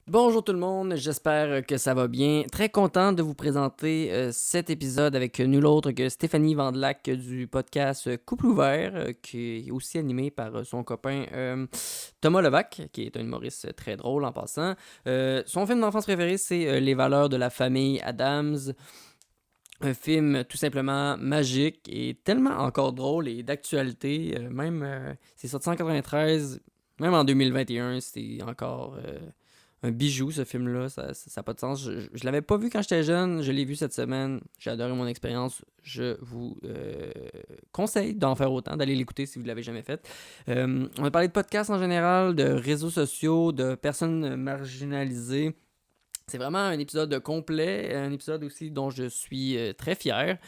Bonjour tout le monde, j'espère que ça va bien. Très content de vous présenter cet épisode avec nul autre que Stéphanie Vandelac du podcast Couple ouvert, qui est aussi animé par son copain Thomas Levac, qui est un humoriste très drôle en passant. Son film d'enfance préféré, c'est Les valeurs de la famille Adams. Un film tout simplement magique et tellement encore drôle et d'actualité. C'est sorti en 93, même en 2021, c'est encore un bijou ce film-là. Ça n'a pas de sens. Je l'avais pas vu quand j'étais jeune, je l'ai vu cette semaine. J'ai adoré mon expérience. Je vous conseille d'en faire autant, d'aller l'écouter si vous ne l'avez jamais fait. On a parlé de podcasts en général, de réseaux sociaux, de personnes marginalisées. C'est vraiment un épisode complet, un épisode aussi dont je suis très fier.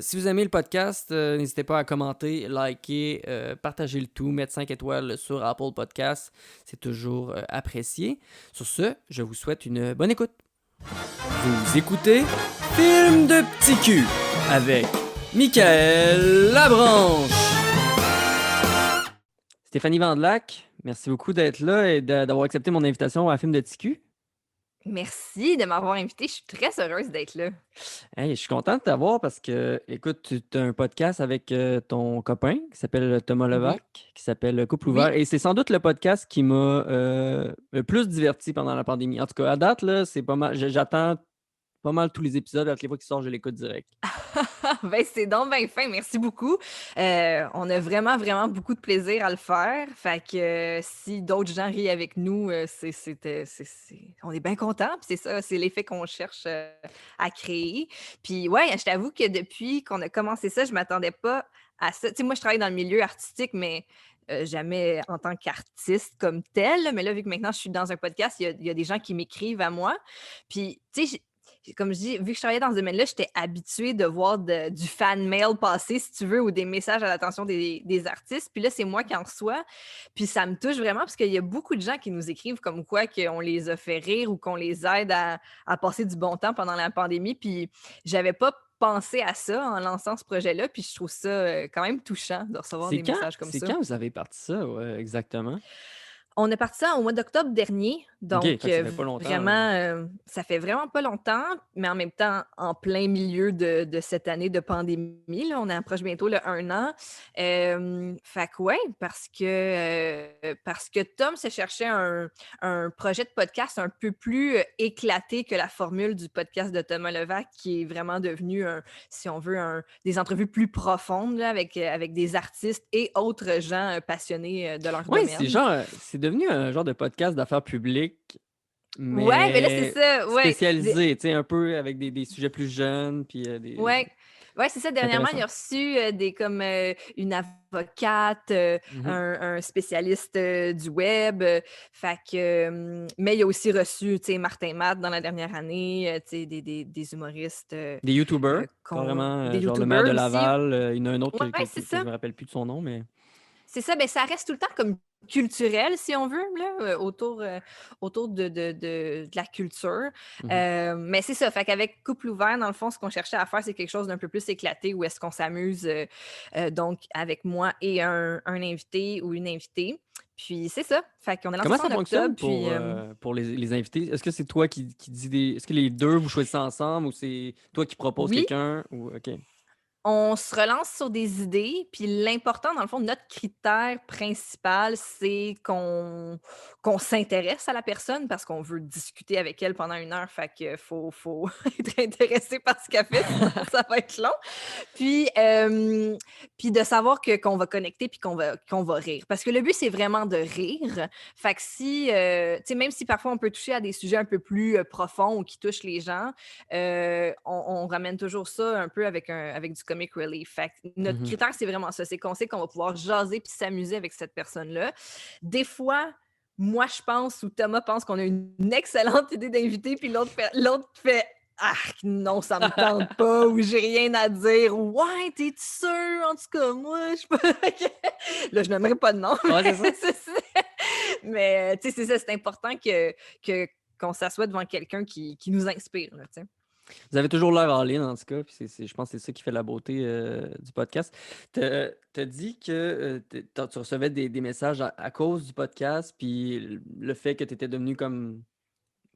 Si vous aimez le podcast, n'hésitez pas à commenter, liker, partager le tout, mettre 5 étoiles sur Apple Podcasts. C'est toujours apprécié. Sur ce, je vous souhaite une bonne écoute. Vous écoutez Film de Petit Cul avec Michael Labranche. Stéphanie Vandelac, merci beaucoup d'être là et d'avoir accepté mon invitation à Film de Petit Cul. Merci de m'avoir invitée. Je suis très heureuse d'être là. Hey, je suis content de t'avoir parce que, écoute, tu as un podcast avec ton copain qui s'appelle Thomas Oui, Levac, qui s'appelle Couple ouvert. oui. Et c'est sans doute le podcast qui m'a le plus diverti pendant la pandémie. En tout cas, à date, là, c'est pas mal. J'attends pas mal tous les épisodes. À toutes les fois qu'ils sortent, je l'écoute direct. Ben, c'est donc bien fin. Merci beaucoup. On a vraiment, vraiment beaucoup de plaisir à le faire. Fait que si d'autres gens rient avec nous, on est bien contents. Puis c'est ça, c'est l'effet qu'on cherche à créer. Puis ouais, je t'avoue que depuis qu'on a commencé ça, je m'attendais pas à ça. Tu sais, moi, je travaille dans le milieu artistique, mais jamais en tant qu'artiste comme tel. Mais là, vu que maintenant je suis dans un podcast, il y a des gens qui m'écrivent à moi. Puis, tu sais, comme je dis, vu que je travaillais dans ce domaine-là, j'étais habituée de voir du fan mail passer, si tu veux, ou des messages à l'attention des artistes. Puis là, c'est moi qui en reçois. Puis ça me touche vraiment parce qu'il y a beaucoup de gens qui nous écrivent comme quoi qu'on les a fait rire ou qu'on les aide à passer du bon temps pendant la pandémie. Puis j'avais pas pensé à ça en lançant ce projet-là. Puis je trouve ça quand même touchant de recevoir C'est des quand, messages comme c'est ça. quand vous avez parti ça, ouais, exactement? On a parti ça au mois d'octobre dernier, OK, fait donc que ça fait pas longtemps. vraiment, ça fait vraiment pas longtemps, mais en même temps, en plein milieu de cette année de pandémie, là, on approche bientôt le 1 an. Fait que ouais, parce que Tom se cherchait un projet de podcast un peu plus, éclaté que la formule du podcast de Thomas Levac, qui est vraiment devenu si on veut, des entrevues plus profondes là, avec des artistes et autres gens, passionnés, de leur Ouais, c'est domaine. genre, c'est devenu un genre de podcast d'affaires publiques, Ouais, mais là, c'est mais ça, ouais. spécialisé, tu sais, un peu avec des sujets plus jeunes, puis Ouais. Ouais, c'est ça. c'est Dernièrement, il intéressant. a reçu des comme une avocate, Mhm. un spécialiste du web. Fait que, mais il a aussi reçu, tu sais, Martin Matt dans la dernière année, tu sais, des humoristes Des YouTubers, carrément, des genre le maire de YouTubers aussi. Laval, il y en a un autre Ouais, c'est que ça. je me rappelle plus de son nom, mais C'est ça, ben, ça reste tout le temps comme culturel, si on veut, là, autour de la culture. mhm. Mais c'est ça, fait qu'avec Couple ouvert, dans le fond, ce qu'on cherchait à faire, c'est quelque chose d'un peu plus éclaté où est-ce qu'on s'amuse, donc avec moi et un invité ou une invitée. Puis c'est ça, fait qu'on a lancé Comment ça ça en octobre, fonctionne puis pour les invités? Est-ce que c'est toi qui dis des... Est-ce que les deux, vous choisissez ensemble ou c'est toi qui proposes oui. quelqu'un? Ou... OK. On se relance sur des idées, puis l'important, dans le fond, notre critère principal, c'est qu'on s'intéresse à la personne parce qu'on veut discuter avec elle pendant 1 heure. Fait que faut être intéressé par ce qu'elle fait, sinon ça va être long. Puis, puis de savoir qu'on va connecter puis qu'on va rire. Parce que le but, c'est vraiment de rire. Fait que si, tu sais, même si parfois on peut toucher à des sujets un peu plus profonds ou qui touchent les gens, on ramène toujours ça un peu avec du comic relief. Fait que notre Mhm. critère, c'est vraiment ça. C'est qu'on sait qu'on va pouvoir jaser puis s'amuser avec cette personne-là. Des fois, moi, je pense ou Thomas pense qu'on a une excellente idée d'invité, puis l'autre fait ah non, ça me tente pas, ou j'ai rien à dire, ou ouais, t'es sûr? En tout cas, moi, je peux. Là, je n'aimerais pas de nom, Ouais, c'est ça. mais tu sais, c'est ça, c'est important qu'on s'assoie devant quelqu'un qui nous inspire, là, tu sais. Vous avez toujours l'air en ligne, en tout cas, puis je pense que c'est ça qui fait la beauté du podcast. T'as dit que tu recevais des messages à cause du podcast, puis le fait que tu étais devenu comme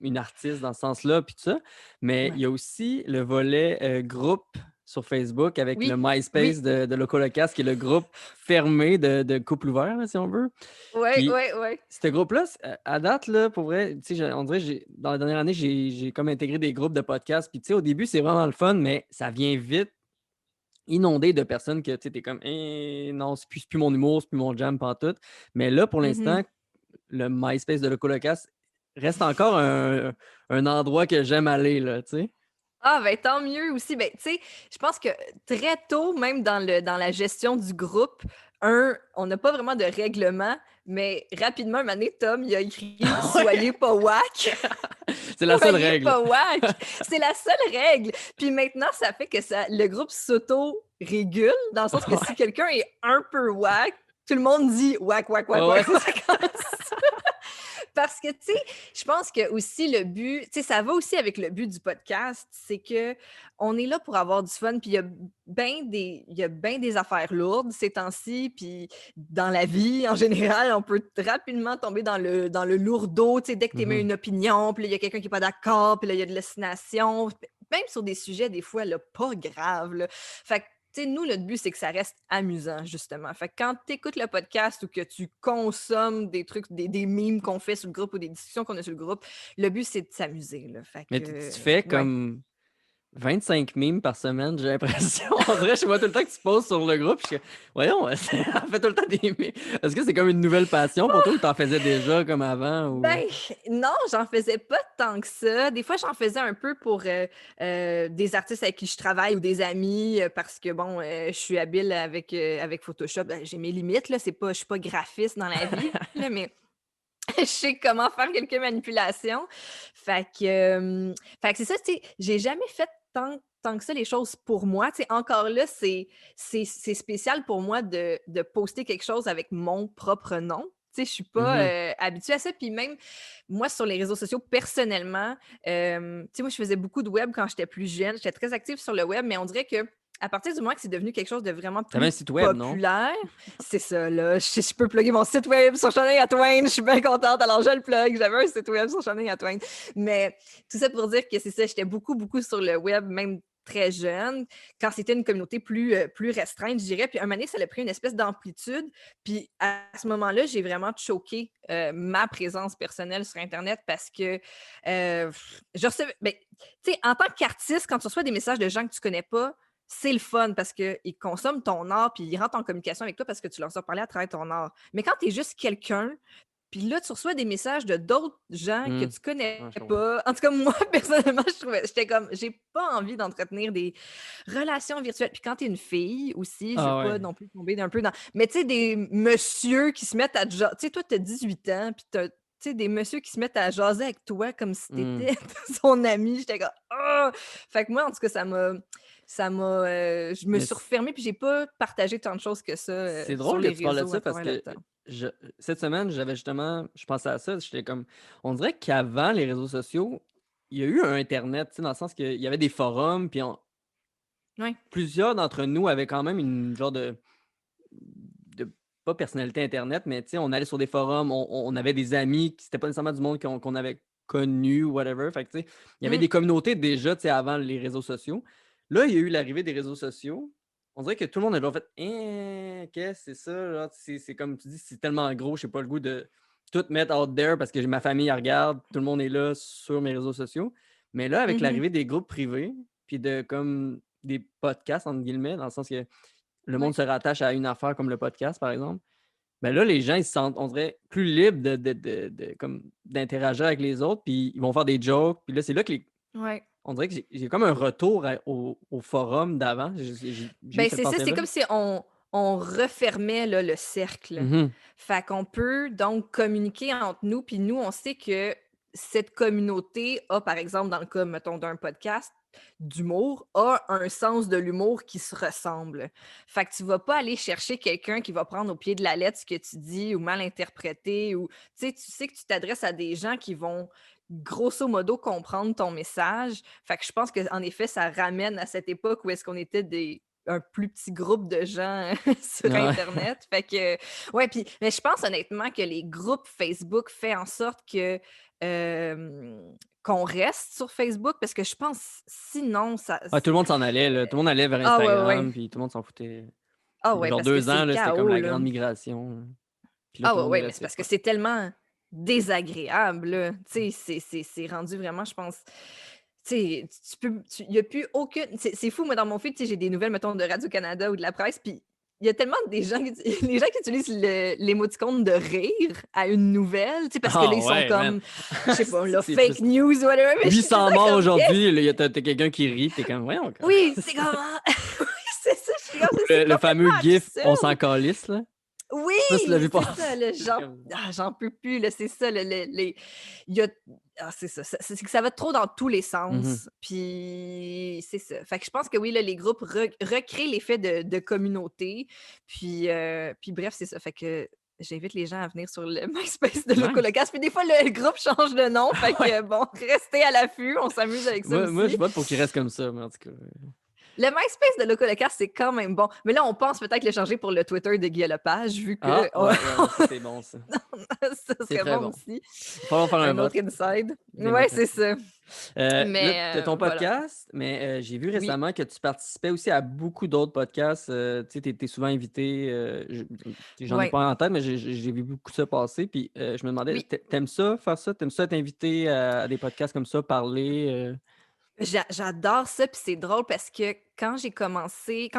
une artiste dans ce sens-là, puis tout ça. Mais il Ouais. y a aussi le volet groupe sur Facebook avec le Oui, MySpace oui. de Locolocast, qui est le groupe fermé de couple ouvert, là, si on veut. Ouais, Puis, ouais, ouais. ce groupe-là, à date, là, pour vrai, tu sais, on dirait, dans la dernière année, j'ai comme intégré des groupes de podcasts. Puis, tu sais, au début, c'est vraiment le fun, mais ça vient vite inondé de personnes que tu es comme non, c'est plus mon humour, c'est plus mon jam pantoute. Mais là, pour Mhm. l'instant, le MySpace de Locolocast reste encore un endroit que j'aime aller, là, tu sais. Ah, ben tant mieux aussi. Ben, tu sais, je pense que très tôt, même dans la gestion du groupe, on n'a pas vraiment de règlement, mais rapidement, un moment donné, Tom, il a écrit Ouais, Soyez pas whack. c'est la seule Soyez règle. pas whack. C'est la seule règle. Puis maintenant, ça fait que le groupe s'auto-régule, dans le sens que si Ouais, quelqu'un est un peu whack, tout le monde dit whack, whack, whack, ouais, whack, c'est ça. whack. Parce que, tu sais, je pense que aussi le but, tu sais, ça va aussi avec le but du podcast, c'est que on est là pour avoir du fun, puis il y a bien des affaires lourdes ces temps-ci, puis dans la vie, en général, on peut rapidement tomber dans le lourdeau, tu sais, dès que tu émets Mhm. une opinion, puis là, il y a quelqu'un qui n'est pas d'accord, puis là, il y a de l'ostination, même sur des sujets, des fois, là, pas graves, là. Fait que, tu sais, nous, notre but, c'est que ça reste amusant, justement. Fait que quand tu écoutes le podcast ou que tu consommes des trucs, des memes qu'on fait sur le groupe ou des discussions qu'on a sur le groupe, le but, c'est de s'amuser, là. Fait Mais tu que, fais ouais. comme 25 mimes par semaine, j'ai l'impression. En vrai, je vois tout le temps que tu poses sur le groupe. Voyons, on fait tout le temps des mimes. Est-ce que c'est comme une nouvelle passion pour toi ou t'en faisais déjà comme avant? Ou... Ben, non, j'en faisais pas tant que ça. Des fois, j'en faisais un peu pour des artistes avec qui je travaille ou des amis parce que, bon, je suis habile avec Photoshop. Ben, j'ai mes limites, là. Je suis pas graphiste dans la vie, là, mais je sais comment faire quelques manipulations. Fait que, fait que c'est ça, tu sais, j'ai jamais fait tant que ça les choses pour moi. Tu sais, encore là, c'est spécial pour moi de poster quelque chose avec mon propre nom. Tu sais, je suis pas Mhm. habituée à ça. Puis même, moi, sur les réseaux sociaux, personnellement, tu sais, moi, je faisais beaucoup de web quand j'étais plus jeune. J'étais très active sur le web, mais on dirait que à partir du moment que c'est devenu quelque chose de vraiment T'avais un plus site web, non? populaire, c'est ça, là. Je peux plugger mon site web sur Shania Twain. Je suis bien contente. Alors, je le plug. J'avais un site web sur Shania Twain. Mais tout ça pour dire que c'est ça. J'étais beaucoup, beaucoup sur le web, même très jeune, quand c'était une communauté plus restreinte, je dirais. Puis un moment donné, ça a pris une espèce d'amplitude. Puis à ce moment-là, j'ai vraiment choqué ma présence personnelle sur Internet parce que je recevais. Ben, tu sais, en tant qu'artiste, quand tu reçois des messages de gens que tu connais pas, c'est le fun parce qu'ils consomment ton art puis ils rentrent en communication avec toi parce que tu leur as parlé à travers ton art. Mais quand tu es juste quelqu'un, puis là, tu reçois des messages de d'autres gens que Hmm. tu connais Ouais, je comprends. pas. En tout cas, moi, personnellement, j'étais comme, j'ai pas envie d'entretenir des relations virtuelles. Puis quand tu es une fille aussi, je veux Ah pas ouais. non plus tomber un peu dans. Mais tu sais, des messieurs qui se mettent à. Tu sais, toi, tu as 18 ans, puis tu sais, des messieurs qui se mettent à jaser avec toi comme si Hmm. t'étais son ami. J'étais comme, ah! Fait que moi, en tout cas, je me Mais suis refermée, puis j'ai pas partagé tant de choses que ça c'est sur drôle que les tu parles de réseaux à ça parce travers le que temps. je, cette semaine, j'avais justement, je pensais à ça, j'étais comme, on dirait qu'avant les réseaux sociaux, il y a eu un Internet, tu sais, dans le sens qu'il y avait des forums, puis Ouais. plusieurs d'entre nous avaient quand même une genre de pas personnalité Internet, mais tu sais, on allait sur des forums, on avait des amis, qui c'était pas nécessairement du monde qu'on avait connu, whatever. Fait que, tu sais, il y avait Mm. des communautés déjà, tu sais, avant les réseaux sociaux. Là, il y a eu l'arrivée des réseaux sociaux. On dirait que tout le monde a genre fait qu'est-ce que c'est ça? Genre, c'est comme tu dis, c'est tellement gros, je n'ai pas le goût de tout mettre out there parce que ma famille elle regarde, tout le monde est là sur mes réseaux sociaux. Mais là, avec Mhm. l'arrivée des groupes privés, puis de comme des podcasts, entre guillemets, dans le sens que le monde Ouais. se rattache à une affaire comme le podcast, par exemple, ben là, les gens, ils se sentent, on dirait, plus libres comme, d'interagir avec les autres, puis ils vont faire des jokes. Puis là, c'est là que Ouais. on dirait que j'ai comme un retour au forum d'avant. J'ai eu Ben, cette c'est ça, c'est pensée-là. comme si on refermait là, le cercle. Mhm. Fait qu'on peut donc communiquer entre nous, puis nous, on sait que cette communauté a, par exemple, dans le cas, mettons, d'un podcast d'humour, a un sens de l'humour qui se ressemble. Fait que tu vas pas aller chercher quelqu'un qui va prendre au pied de la lettre ce que tu dis ou mal interpréter ou tu sais que tu t'adresses à des gens qui vont grosso modo comprendre ton message. Fait que je pense qu'en effet, ça ramène à cette époque où est-ce qu'on était un plus petit groupe de gens sur Ah ouais. Internet. Fait que, ouais, puis, mais je pense honnêtement que les groupes Facebook font en sorte que, qu'on reste sur Facebook parce que je pense sinon ça. Ouais, tout le monde s'en allait, là. Tout le monde allait vers Ah ouais, ouais. Instagram, puis tout le monde s'en foutait. Ah Il y a ouais, genre parce que 2 c'est le ans, là, c'était comme chaos, la là. grande migration, là. Puis là, Ah tout le ouais, monde est ouais, mais c'est resté, parce que ouais. c'est tellement désagréable, là. Tu sais, c'est rendu vraiment, je pense. Tu sais, il n'y a plus aucune. C'est fou, moi, dans mon feed, tu sais, j'ai des nouvelles, mettons, de Radio-Canada ou de la presse, puis il y a tellement des gens les gens qui utilisent l'émoticône de rire à une nouvelle, tu sais, parce que là, Ah ils sont ouais, man! comme, je sais pas, C'est là, que c'est fake frustrant. news ou whatever, mais je suis tout le 800 temps morts comme, yes! aujourd'hui, là, t'as quelqu'un qui rit, puis t'es comme, voyons, quoi. Oui, c'est comme, oui, c'est ça, je suis comme, c'est Le fameux complètement gif « on s'en absurde. calisse », là. Oui, Ça, tu l'as vu c'est ça, passer. le C'est j'en comme... j'en peux plus, là, c'est ça, il y a c'est ça, c'est que ça va trop dans tous les Mhm. sens, puis c'est ça. Fait que je pense que oui, là, les groupes recréent l'effet de communauté, puis bref, c'est ça. Fait que j'invite les gens à venir sur le MySpace de Nice. Locolocast, puis des fois, le groupe change de nom, fait Ouais. que bon, restez à l'affût, on s'amuse avec ça Moi, je aussi. vote pour qu'il reste comme ça, mais en tout cas... Le MySpace de Locolocast, c'est quand même bon, mais là, on pense peut-être le changer pour le Twitter de Guy Lepage, vu que Ah, ouais, ouais, ça, c'est bon, ça. ça C'est serait très bon bon. aussi. Il va falloir faire un Un autre vote inside. Ouais, c'est démocratique. ça. Là, Mais tu as ton voilà. podcast, mais j'ai vu Oui, récemment que tu participais aussi à beaucoup d'autres podcasts. Tu sais, tu es souvent invité. J'en ai ouais, pas en tête, mais j'ai vu beaucoup ça passer. Puis je me demandais, oui. t'aimes ça, faire ça? T'aimes ça être invité à des podcasts comme ça, parler? J'adore ça, puis c'est drôle parce que quand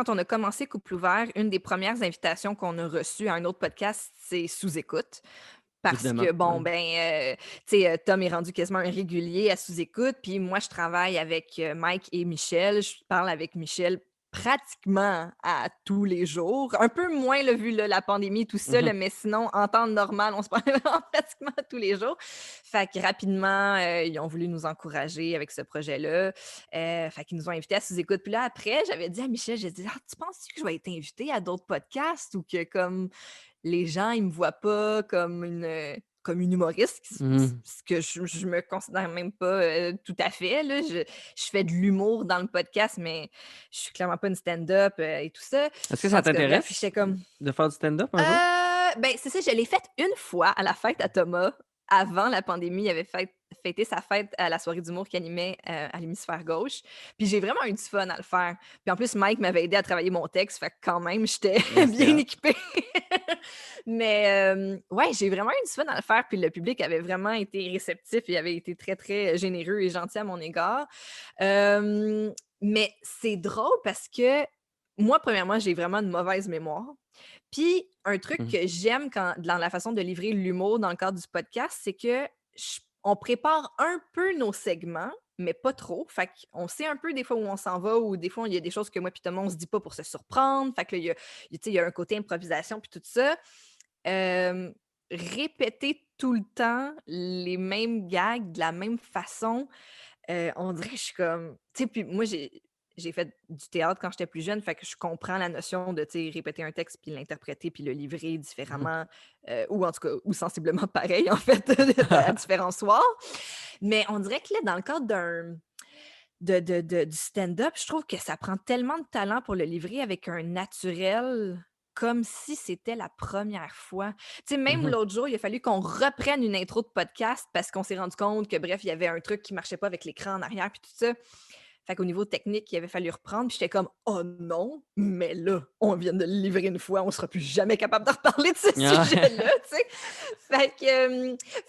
on a commencé Couple ouvert, une des premières invitations qu'on a reçues à un autre podcast, c'est Sous-écoute. Parce Évidemment. que, Ouais. bon, tu sais, Tom est rendu quasiment un régulier à Sous-écoute, puis moi, je travaille avec Mike et Michel. Je parle avec Michel pratiquement à tous les jours. Un peu moins, là, vu là, la pandémie, tout ça, là, Mhm. mais sinon, en temps normal, on se parle vraiment pratiquement tous les jours. Fait que rapidement, ils ont voulu nous encourager avec ce projet-là. Fait qu'ils nous ont invités à Sous-écoute. Puis là, après, j'avais dit à Michel, j'ai dit, ah, tu penses que je vais être invitée à d'autres podcasts ou que comme les gens, ils me voient pas comme une humoriste, Mhm. ce que je me considère même pas tout à fait. Là. Je fais de l'humour dans le podcast, mais je suis clairement pas une stand-up et tout ça. Est-ce que En ça tout cas, bref, t'intéresse j'étais comme. de faire du stand-up un jour? Ben, c'est ça, je l'ai faite une fois à la fête à Thomas. Avant la pandémie, il avait fêté sa fête à la soirée d'humour qu'il animait à l'hémisphère gauche. Puis j'ai vraiment eu du fun à le faire. Puis en plus, Mike m'avait aidé à travailler mon texte, fait que quand même, j'étais C'est bien hot. équipée. Mais ouais, j'ai vraiment eu du fun à le faire. Puis le public avait vraiment été réceptif et avait été très, très généreux et gentil à mon égard. Mais c'est drôle parce que moi, premièrement, j'ai vraiment une mauvaise mémoire. Puis, un truc Mhm. que j'aime dans la façon de livrer l'humour dans le cadre du podcast, c'est que on prépare un peu nos segments, mais pas trop. Fait qu'on sait un peu des fois où on s'en va, ou des fois, il y a des choses que moi et Thomas, on se dit pas pour se surprendre. Fait que là, il y a un côté improvisation puis tout ça. Euh, Répéter tout le temps les mêmes gags de la même façon, on dirait que je suis comme tu sais, puis moi, j'ai fait du théâtre quand j'étais plus jeune, fait que je comprends la notion de, tu sais, répéter un texte, puis l'interpréter, puis le livrer Mhm. différemment, ou en tout cas, ou sensiblement pareil, en fait, à différents soirs. Mais on dirait que là, dans le cadre du stand-up, je trouve que ça prend tellement de talent pour le livrer avec un naturel, comme si c'était la première fois. Tu sais, même Mhm. l'autre jour, il a fallu qu'on reprenne une intro de podcast parce qu'on s'est rendu compte que, bref, il y avait un truc qui marchait pas avec l'écran en arrière, puis tout ça. Fait qu'au niveau technique, il avait fallu reprendre. Puis j'étais comme, oh non, mais là, on vient de le livrer une fois, on sera plus jamais capable de reparler de ce Ah. sujet-là, tu sais. Fait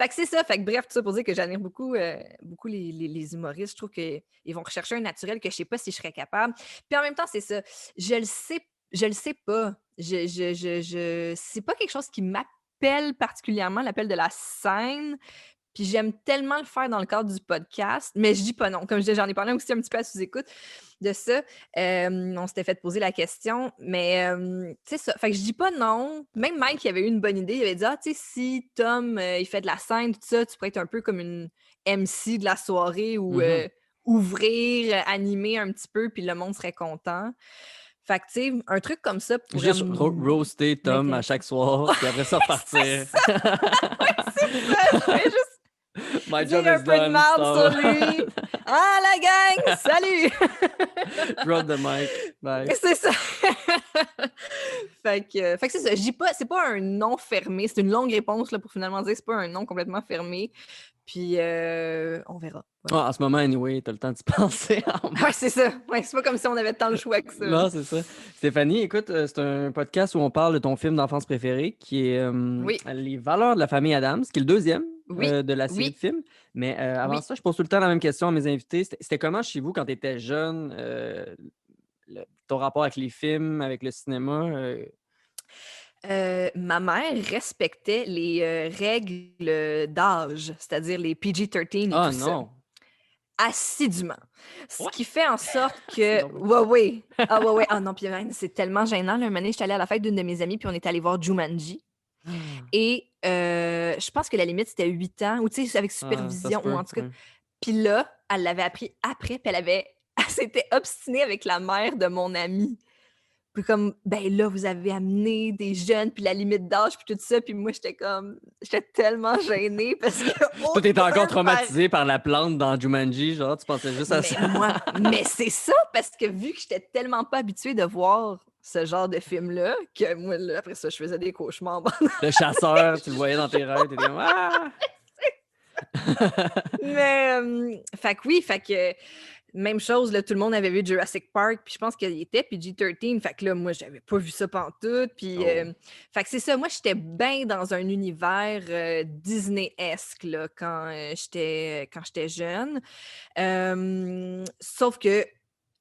que c'est ça. Fait que bref, tout ça pour dire que j'admire beaucoup, beaucoup les humoristes. Je trouve qu'ils vont rechercher un naturel que je sais pas si je serais capable. Puis en même temps, c'est ça. Je le sais pas. C'est pas quelque chose qui m'appelle particulièrement, l'appel de la scène. Puis j'aime tellement le faire dans le cadre du podcast, mais je dis pas non. Comme je dis, j'en ai parlé aussi un petit peu à sous-écoute de ça. On s'était fait poser la question, mais tu sais ça. Fait que je dis pas non. Même Mike, il avait eu une bonne idée. Il avait dit, ah, tu sais, si Tom, il fait de la scène, tout ça, tu pourrais être un peu comme une MC de la soirée ou Mhm. ouvrir, animer un petit peu, puis le monde serait content. Fait que, tu sais, un truc comme ça pourrait Juste roaster Tom à m'intéresser. chaque soir, puis après ça C'est repartir. ça, c'est ça. Je vais juste My job dire un is peu de done, tu merde t'en sur vas. lui. Ah, la gang, salut! Drop the mic. Bye. C'est ça. Fait que c'est ça. Je dis pas, c'est pas un non fermé. C'est une longue réponse là, pour finalement dire que c'est pas un non complètement fermé. Puis on verra. En ce moment, anyway, t'as le temps de se penser en Ouais, c'est ça. Ouais, c'est pas comme si on avait tant le choix que ça. Non, c'est ça. Stéphanie, écoute, c'est un podcast où on parle de ton film d'enfance préféré, qui est Oui, Les Valeurs de la famille Adams, qui est le deuxième oui, de la série de oui, films. Mais avant oui. ça, je pose tout le temps la même question à mes invités. C'était comment chez vous quand tu étais jeune, ton rapport avec les films, avec le cinéma? Ma mère respectait les règles d'âge, c'est-à-dire les PG-13 et Ah tout ça, non! assidûment. Ce Ouais, qui fait en sorte c'est que. drôle. Ouais, ouais. Ah, ouais, ouais. Ah non, puis c'est tellement gênant. Là, un moment donné, j'étais allée à la fête d'une de mes amies, puis on est allé voir Jumanji. Et je pense que la limite, c'était 8 ans, ou tu sais, avec Ah, ça se supervision, ou peut, en tout cas. ouais. Puis là, elle l'avait appris après, puis elle avait. Elle s'était obstinée avec la mère de mon amie. Puis comme, ben là, vous avez amené des jeunes, puis la limite d'âge, puis tout ça. Puis moi, j'étais tellement gênée parce que Toi, t'étais encore aucun parent. traumatisé par la plante dans Jumanji, genre, tu pensais juste à ça. Mais c'est ça, parce que vu que j'étais tellement pas habituée de voir ce genre de film-là, que moi, là, après ça, je faisais des cauchemars. Le chasseur, tu le voyais dans tes rêves, t'étais comme Ah! Mais, fait que oui, fait que même chose, là, tout le monde avait vu Jurassic Park, puis je pense qu'il était PG-13, fait que là, moi, j'avais pas vu ça pantoute, puis Oh. fait que c'est ça, moi, j'étais bien dans un univers Disney-esque, là, quand j'étais jeune. Sauf que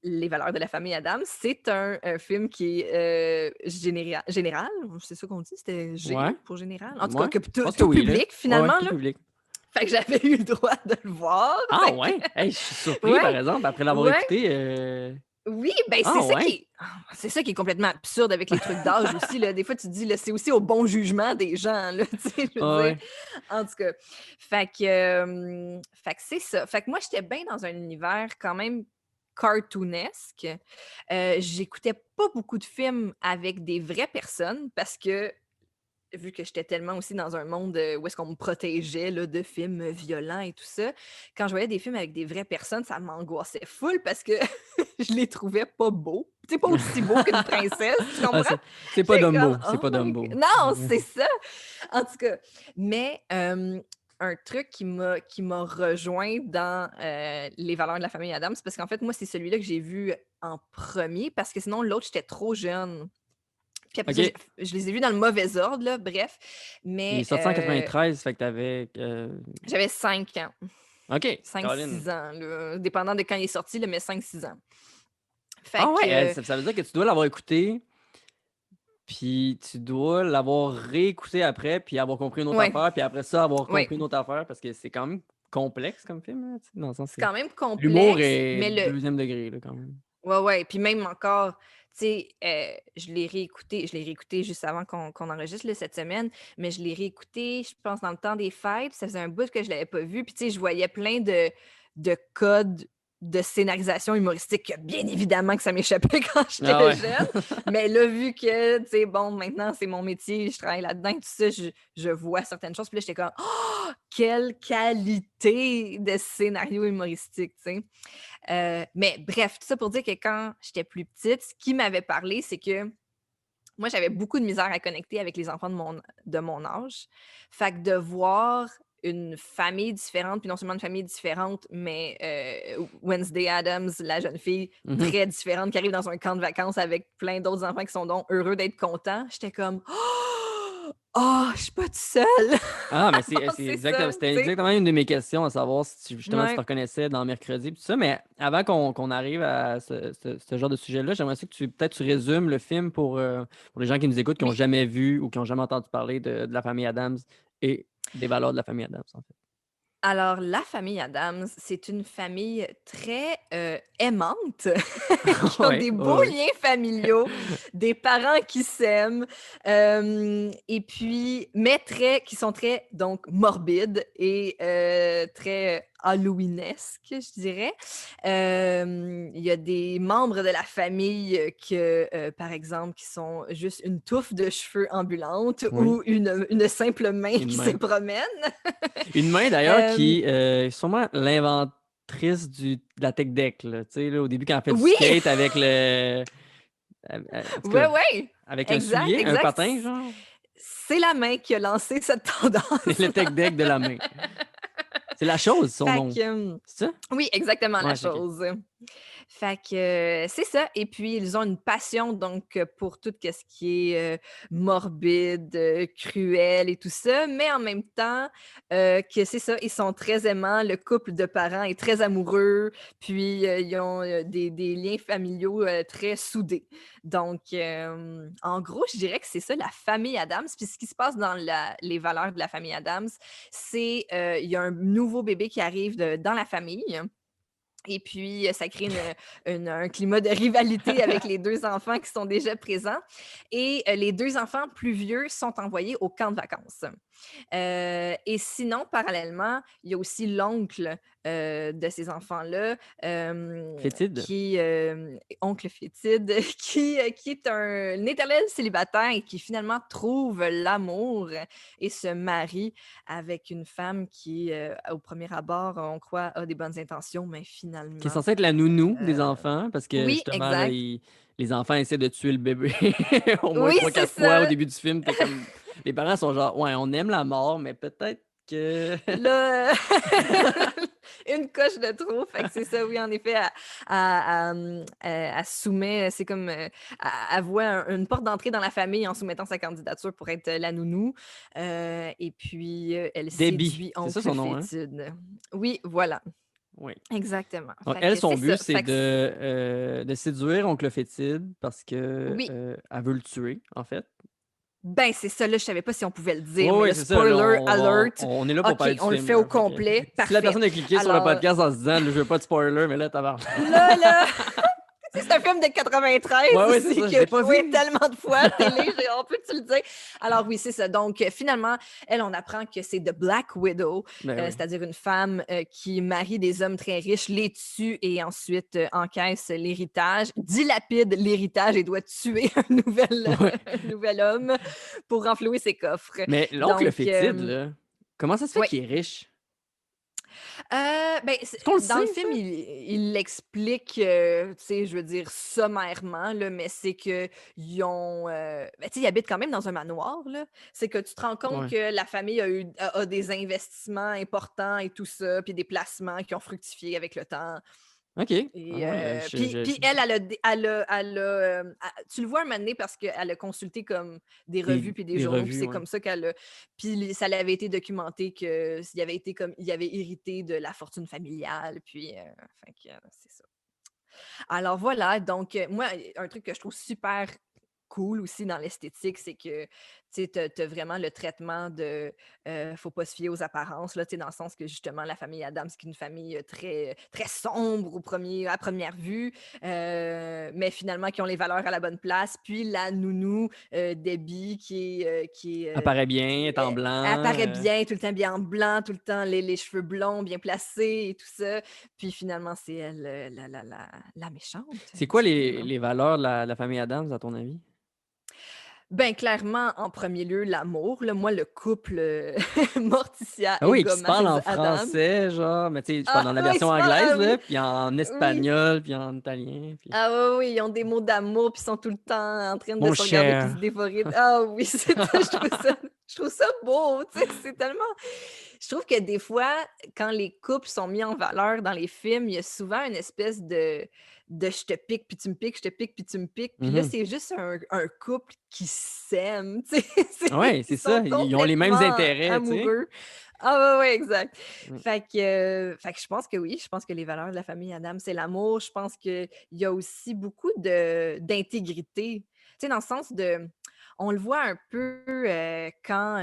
Les Valeurs de la famille Adams, c'est un film qui est général, c'est ça qu'on dit? C'était G Ouais, pour général? En tout cas, ouais. que Je pense que tout oui, là. public, Ouais, ouais, finalement, tout là. public. Fait que j'avais eu le droit de le voir. Ah Fait que, ouais? Hey, je suis surpris, par ouais, exemple, après l'avoir ouais. écouté. Oui, ben Ah ouais? c'est ça qui est complètement absurde avec les trucs d'âge aussi, là. Des fois, tu te dis, là, c'est aussi au bon jugement des gens, là, tu sais, je Ouais, veux dire. ouais. En tout cas, fait que c'est ça. Fait que moi, j'étais bien dans un univers quand même cartoonesque. J'écoutais pas beaucoup de films avec des vraies personnes parce que vu que j'étais tellement aussi dans un monde où est-ce qu'on me protégeait là, de films violents et tout ça, quand je voyais des films avec des vraies personnes, ça m'angoissait full parce que je les trouvais pas beaux. Tu sais, pas aussi beaux qu'une princesse, tu Ah, comprends? c'est pas J'étais comme, Dumbo, c'est oh pas my Dumbo. God. Non, c'est ça. En tout cas, mais un truc qui m'a rejoint dans Les Valeurs de la famille Adams, c'est parce qu'en fait, moi, c'est celui-là que j'ai vu en premier parce que sinon, l'autre, j'étais trop jeune. Puis après ça, OK. je les ai vus dans le mauvais ordre, là, bref. Il est Mais sorti en 93, fait que t'avais. j'avais 5 ans, OK, cinq Caroline. six ans, là, dépendant de quand il est sorti, là, mais 5-6 ans. Fait Ah ouais, que, ça veut dire que tu dois l'avoir écouté, puis tu dois l'avoir réécouté après, puis avoir compris une autre ouais, affaire, puis après ça, avoir ouais, compris une autre affaire, parce que c'est quand même complexe comme film, là, tu sais, dans le sens c'est que quand même l'humour complexe, est mais deuxième degré, là, quand même. ouais, ouais, puis même encore, tu sais, je l'ai réécouté juste avant qu'on enregistre, là, cette semaine, mais je l'ai réécouté, je pense, dans le temps des fêtes, ça faisait un bout que je l'avais pas vu, puis tu sais, je voyais plein de codes de scénarisation humoristique, que bien évidemment que ça m'échappait quand Ah j'étais ouais. jeune, mais là, vu que, tu sais, bon, maintenant, c'est mon métier, je travaille là-dedans, tout ça, je vois certaines choses, puis là, j'étais comme, oh, quelle qualité de scénario humoristique, tu sais. Mais bref, tout ça pour dire que quand j'étais plus petite, ce qui m'avait parlé, c'est que moi, j'avais beaucoup de misère à connecter avec les enfants de mon âge. Fait que de voir une famille différente, puis non seulement une famille différente, mais Wednesday Adams, la jeune fille, Mhm. très différente, qui arrive dans un camp de vacances avec plein d'autres enfants qui sont donc heureux d'être contents, j'étais comme Oh, je suis pas toute seule! Ah, mais c'est C'est ça, exactement, c'était tu sais? exactement une de mes questions, à savoir si justement tu te Ouais. reconnaissais dans Mercredi, puis tout ça. Mais avant qu'on arrive à ce genre de sujet-là, j'aimerais ça que peut-être tu résumes le film pour les gens qui nous écoutent, qui n'ont Oui. jamais vu ou qui n'ont jamais entendu parler de la famille Adams et des valeurs de la famille Adams, en fait. Alors, la famille Adams, c'est une famille très aimante, qui ont Oui, des beaux oui, liens familiaux, des parents qui s'aiment, et puis, mais qui sont très, donc, morbides et très halloweenesques, je dirais. Il y a des membres de la famille par exemple, qui sont juste une touffe de cheveux ambulante oui. ou une simple main Une qui se main. promène. Une main d'ailleurs Euh, qui est sûrement l'inventrice de la tech deck, là. Tu sais, là, au début, quand elle fait du oui! skate avec le. En tout Ouais, cas, ouais! avec un Exact, soulier, un exact. patin, genre. C'est la main qui a lancé cette C'est le tendance-là. tech deck de la main. C'est La Chose, son Fait nom. que, C'est ça? oui, exactement, La Ouais, c'est OK. Chose. Fait que, c'est ça et puis ils ont une passion donc pour tout ce qui est, morbide, cruel et tout ça, mais en même temps, que c'est ça, ils sont très aimants, le couple de parents est très amoureux, puis, ils ont, des liens familiaux, très soudés. Donc, en gros, je dirais que c'est ça la famille Addams. Puis ce qui se passe dans les valeurs de la famille Addams, c'est, il y a un nouveau bébé qui arrive dans la famille et puis, ça crée un climat de rivalité avec les 2 enfants qui sont déjà présents et les 2 enfants plus vieux sont envoyés au camp de vacances. Et sinon, parallèlement, il y a aussi l'oncle, de ces enfants-là, Fétide? qui, oncle fétide, qui est un éternel célibataire et qui finalement trouve l'amour et se marie avec une femme qui, au premier abord, on croit, a des bonnes intentions, mais Qui est finalement, censée être la nounou des heu enfants parce que oui, justement, là, exact. les enfants essaient de tuer le bébé au moins Oui, trois c'est quatre fois au ça. début du film. Tu comme les parents sont genre: «Ouais, on aime la mort, mais peut-être que» Là, une coche de trop, fait que c'est ça, oui, en effet, elle soumet, c'est comme, elle voit une porte d'entrée dans la famille en soumettant sa candidature pour être, la nounou, et puis, elle Debbie, séduit c'est ça oncle son nom, hein? fétide. Oui, voilà, Oui. exactement. Donc Fait elle, que son c'est but, ça, c'est fait que de séduire oncle Fétide parce que, oui, elle veut le tuer, en fait. ben, c'est ça, là, je savais pas si on pouvait le dire, Oui, mais oui, là, c'est ça, là, spoiler alert. on est là pour OK, parler du on le film, fait au là, fait que complet, si la parfait. personne a cliqué sur le Alors, podcast en se disant: «Là, je veux pas de spoiler», mais là, tabarnak. là c'est un film de 93 Ouais, ouais, c'est aussi ça, qui je a l'ai pas joué vu. tellement de fois à télé, on peut-tu le dire? Alors oui, c'est ça. Donc finalement, elle, on apprend que c'est The Black Widow, Ben oui. c'est-à-dire une femme qui marie des hommes très riches, les tue et ensuite encaisse l'héritage, dilapide l'héritage et doit tuer Ouais. un nouvel homme pour renflouer ses coffres. Mais l'oncle Donc, Fétide, là, comment ça se fait oui. qu'il est riche? Ben, Est-ce qu'on le dans le sait, ça? film, il l'explique, tu sais, je veux dire sommairement, là, mais c'est qu'ils ont, ben, tu sais, ils habitent quand même dans un manoir, là. C'est que tu te rends compte Ouais. que la famille a des investissements importants et tout ça, puis des placements qui ont fructifié avec le temps. OK. Et Ah ouais, puis tu le vois un moment donné parce qu'elle a consulté comme des revues puis des des journaux, puis revues, c'est ouais. comme ça qu'elle a puis ça l'avait été documenté que s'il avait été comme il avait hérité de la fortune familiale, puis, fait que c'est ça. Alors voilà, donc moi, un truc que je trouve super cool aussi dans l'esthétique, c'est que, tu sais, tu as vraiment le traitement de, faut pas se fier aux apparences, là, tu sais, dans le sens que justement la famille Addams, qui est une famille, très, très sombre à première vue, mais finalement qui ont les valeurs à la bonne place. Puis la nounou, Debbie Apparaît bien, est en blanc, apparaît bien, tout le temps bien en blanc, tout le temps les cheveux blonds bien placés et tout ça. Puis finalement, c'est elle, la méchante, c'est quoi du film. les valeurs de la famille Addams, à ton avis? Ben, clairement, en premier lieu, l'amour, là. Moi, le couple, Morticia Ah et oui, qui se parlent en Gomez-Adams. français, genre, mais tu sais, je parle Ah dans la oui, version ah anglaise, oui, là, puis en oui. espagnol, puis en italien, puis Ah oui, oui, ils ont des mots d'amour, puis ils sont tout le temps en train de «Mon se regarder puis se cher». dévorer. Ah oui, je trouve ça beau, tu sais, c'est tellement je trouve que des fois, quand les couples sont mis en valeur dans les films, il y a souvent une espèce de «je te pique, puis tu me piques, je te pique, puis tu me piques», puis là, Mmh. c'est juste un couple qui s'aime, tu sais? Ouais, Ils c'est sont ça, ils ont les mêmes complètement intérêts, tu sais? amoureux. Ah ouais, ouais, exact. Mmh. Fait que je pense que oui, je pense que les valeurs de la famille Adam, c'est l'amour. Je pense qu'il y a aussi beaucoup d'intégrité. Tu sais, dans le sens de on le voit un peu, quand,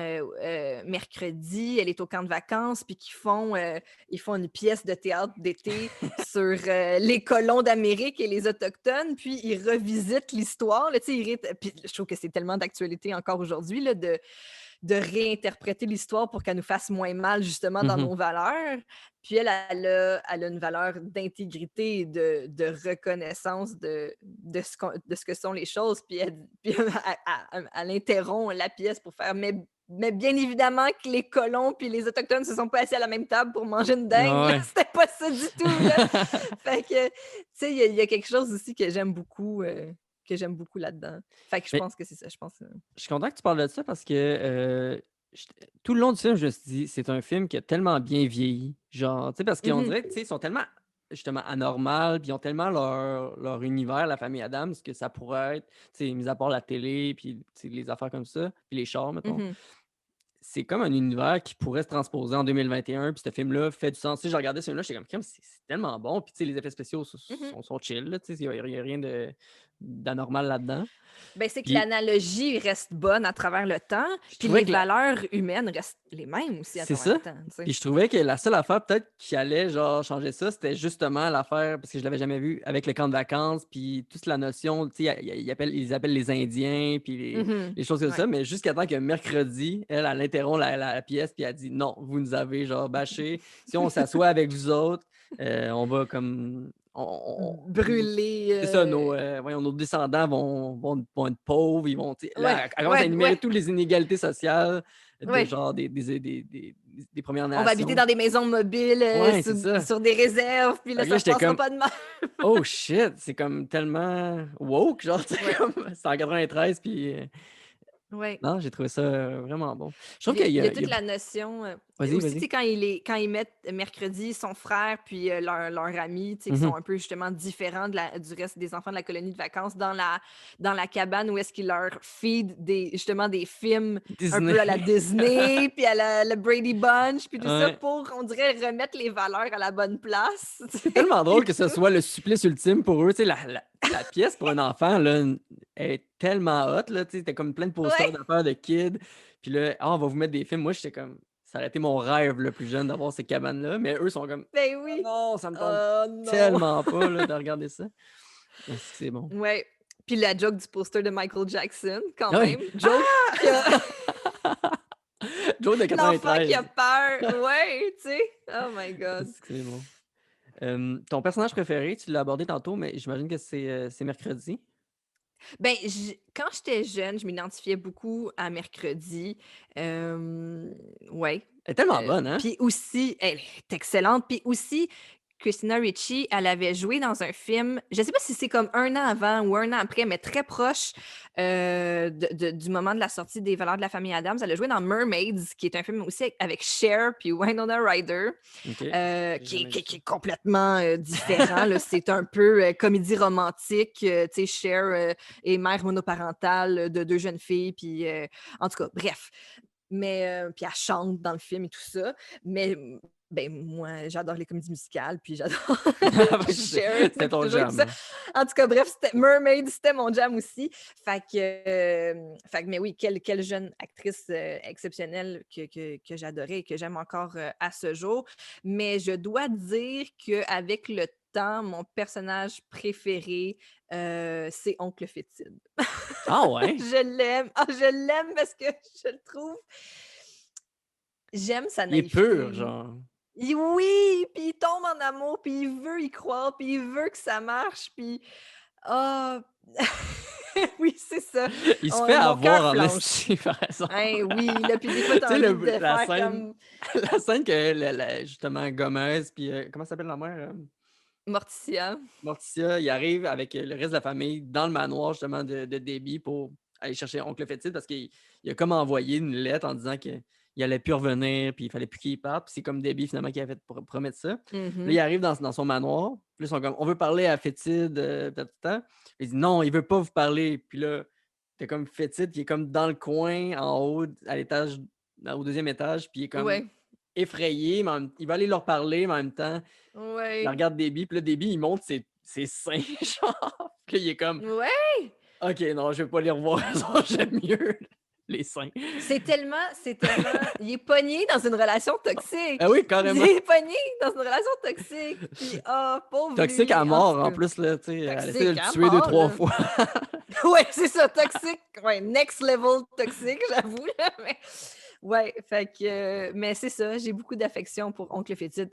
mercredi, elle est au camp de vacances, puis ils font une pièce de théâtre d'été sur, les colons d'Amérique et les autochtones, puis ils revisitent l'histoire, là, tu sais, puis je trouve que c'est tellement d'actualité encore aujourd'hui, là, de réinterpréter l'histoire pour qu'elle nous fasse moins mal justement dans Mmh. nos valeurs. Puis elle a une valeur d'intégrité et de reconnaissance de ce que sont les choses. Puis elle interrompt la pièce pour faire mais bien évidemment que les colons puis les Autochtones se sont pas assis à la même table pour manger une dinde, Ah là. ouais. C'était pas ça du tout, là. Fait que, tu sais, il y a quelque chose aussi que j'aime beaucoup là-dedans. Fait que je Mais pense que c'est ça, je pense, je suis content que tu parles de ça parce que, tout le long du film, je me suis dit, c'est un film qui a tellement bien vieilli. Genre, tu sais, parce qu'on Mhm, dirait, tu sais, ils sont tellement, justement, anormales, puis ils ont tellement leur univers, la famille Adams, que ça pourrait être, tu sais, mis à part la télé, puis tu sais, les affaires comme ça, puis les chars, mettons. mhm. C'est comme un univers qui pourrait se transposer en 2021, puis ce film-là fait du sens. Tu sais, je regardais ce film-là, j'étais comme, crème, c'est tellement bon, puis tu sais, les effets spéciaux Mhm. sont chill, là, tu sais, il y a rien d'anormal là-dedans. Ben, c'est que Puis l'analogie reste bonne à travers le temps, je puis trouvais les que la, valeurs humaines restent les mêmes aussi à C'est travers le ça. temps, tu sais. Puis je trouvais que la seule affaire peut-être qui allait genre changer ça, c'était justement l'affaire, parce que je l'avais jamais vu, avec le camp de vacances, puis toute la notion, tu sais, ils appellent les Indiens, puis Mhm. les choses comme Ouais. ça, mais jusqu'à temps que mercredi, elle interrompt la pièce, puis elle dit non, vous nous avez genre bâché. Si on s'assoit avec vous autres, on va comme. Brûler. C'est ça, voyons, nos descendants vont être pauvres, ils vont, tu sais, là, Ouais, elle commence à ouais, énumérer ouais, toutes les inégalités sociales de ouais. genre des Premières On va habiter Nations. dans des maisons mobiles, Ouais, c'est ça. sur des réserves, puis là, Fait que là, ça se j'étais passera comme, pas de mal. oh shit, c'est comme tellement woke, genre, tu sais, Ouais, comme, c'est en 93, puis ouais. non, j'ai trouvé ça vraiment bon. Je trouve Puis qu'il y il y a il y toute a. la notion, Vas-y, aussi, tu vas-y. sais, quand ils mettent mercredi son frère puis leur ami, tu sais, qui Mhm. sont un peu justement différents du reste des enfants de la colonie de vacances dans la cabane où est-ce qu'ils leur feed justement des films un Disney. peu à la Disney, puis à la Brady Bunch, puis tout ça Ouais. pour, on dirait, remettre les valeurs à la bonne place. Tu C'est sais, tellement drôle puis que ce tout. soit le supplice ultime pour eux. Tu sais, la pièce pour un enfant, là, est tellement hot. Là, tu sais, c'était comme plein de posters Ouais, d'affaires de kids. Puis là, ah, on va vous mettre des films. Moi, j'étais comme, ça aurait été mon rêve le plus jeune d'avoir ces cabanes-là. Mais eux sont comme, ben oh oui. non, ça me tente Oh non. tellement pas là, de regarder ça. Ah, c'est bon. Ouais. Puis la joke du poster de Michael Jackson, quand Ah oui! même. Joke que Joe de l'enfant qui a 93. peur. Ouais, tu sais. Oh my Ah, God. c'est bon. Ton personnage préféré, tu l'as abordé tantôt, mais j'imagine que c'est mercredi. Ben, quand j'étais jeune, je m'identifiais beaucoup à Mercredi. Ouais. Elle est tellement bonne, hein? Puis aussi, elle est excellente. Puis aussi, Christina Ricci, elle avait joué dans un film, je sais pas si c'est comme un an avant ou un an après, mais très proche du moment de la sortie des Valeurs de la famille Adams. Elle a joué dans Mermaids, qui est un film aussi avec Cher puis Winona Ryder. OK. J'ai Qui, jamais vu qui ça. est complètement différent. Là. C'est un peu comédie romantique. Tu sais, Cher est mère monoparentale de deux jeunes filles. Puis, en tout cas, bref. Mais, puis elle chante dans le film et tout ça. Mais, ben, moi, j'adore les comédies musicales. Puis j'adore Cher C'était ton qui joue et tout ça. jam. En tout cas, bref, Mermaid, c'était mon jam aussi. Fait que mais oui, quelle jeune actrice exceptionnelle que j'adorais et que j'aime encore à ce jour. Mais je dois dire qu'avec le temps, mon personnage préféré, c'est Oncle Fétide. Ah ouais? Je l'aime. Ah, je l'aime parce que je le trouve. J'aime sa Il est pur, naïveté. genre. Oui, puis il tombe en amour, puis il veut y croire, puis il veut que ça marche, puis ah oui, c'est ça. Il se fait Mon cœur avoir en flanche. esti, par exemple. Hein, oui, là, puis des fois, Tu t'as sais, envie de la faire scène, comme la scène que, justement, Gomez, puis comment s'appelle la mère? Morticia. Morticia, il arrive avec le reste de la famille dans le manoir, justement, de Debbie pour aller chercher Oncle Fétide parce qu'il a comme envoyé une lettre en disant qu'il allait plus revenir, puis il fallait plus qu'il parte. Puis c'est comme Debbie, finalement, qui a fait promettre ça. Là, il Mhm. arrive dans son manoir. Puis là, ils sont comme, on veut parler à Fétide, peut-être. Il dit, non, il veut pas vous parler. Puis là, t'as comme Fétide qui est comme dans le coin, en haut, à l'étage, au deuxième étage, puis il est comme Ouais, effrayé, mais il va aller leur parler, mais en même temps, il ouais, regarde Déby, puis là, Déby, il monte ses seins, genre. Puis là, il est comme, ouais. OK, non, je vais pas les revoir, genre, j'aime mieux les seins. C'est tellement il est pogné dans une relation toxique. Ah oui, Il carrément. est pogné dans une relation toxique, puis ah, pauvre Toxique à lui, en mort, tout en cas. plus, là, tu sais, elle essaie de Toxique le à tuer deux, mort, trois là. fois. Ouais, c'est ça, toxique. Ouais, next level toxique, j'avoue, là, mais ouais, fait que mais c'est ça, j'ai beaucoup d'affection pour Oncle Fétide.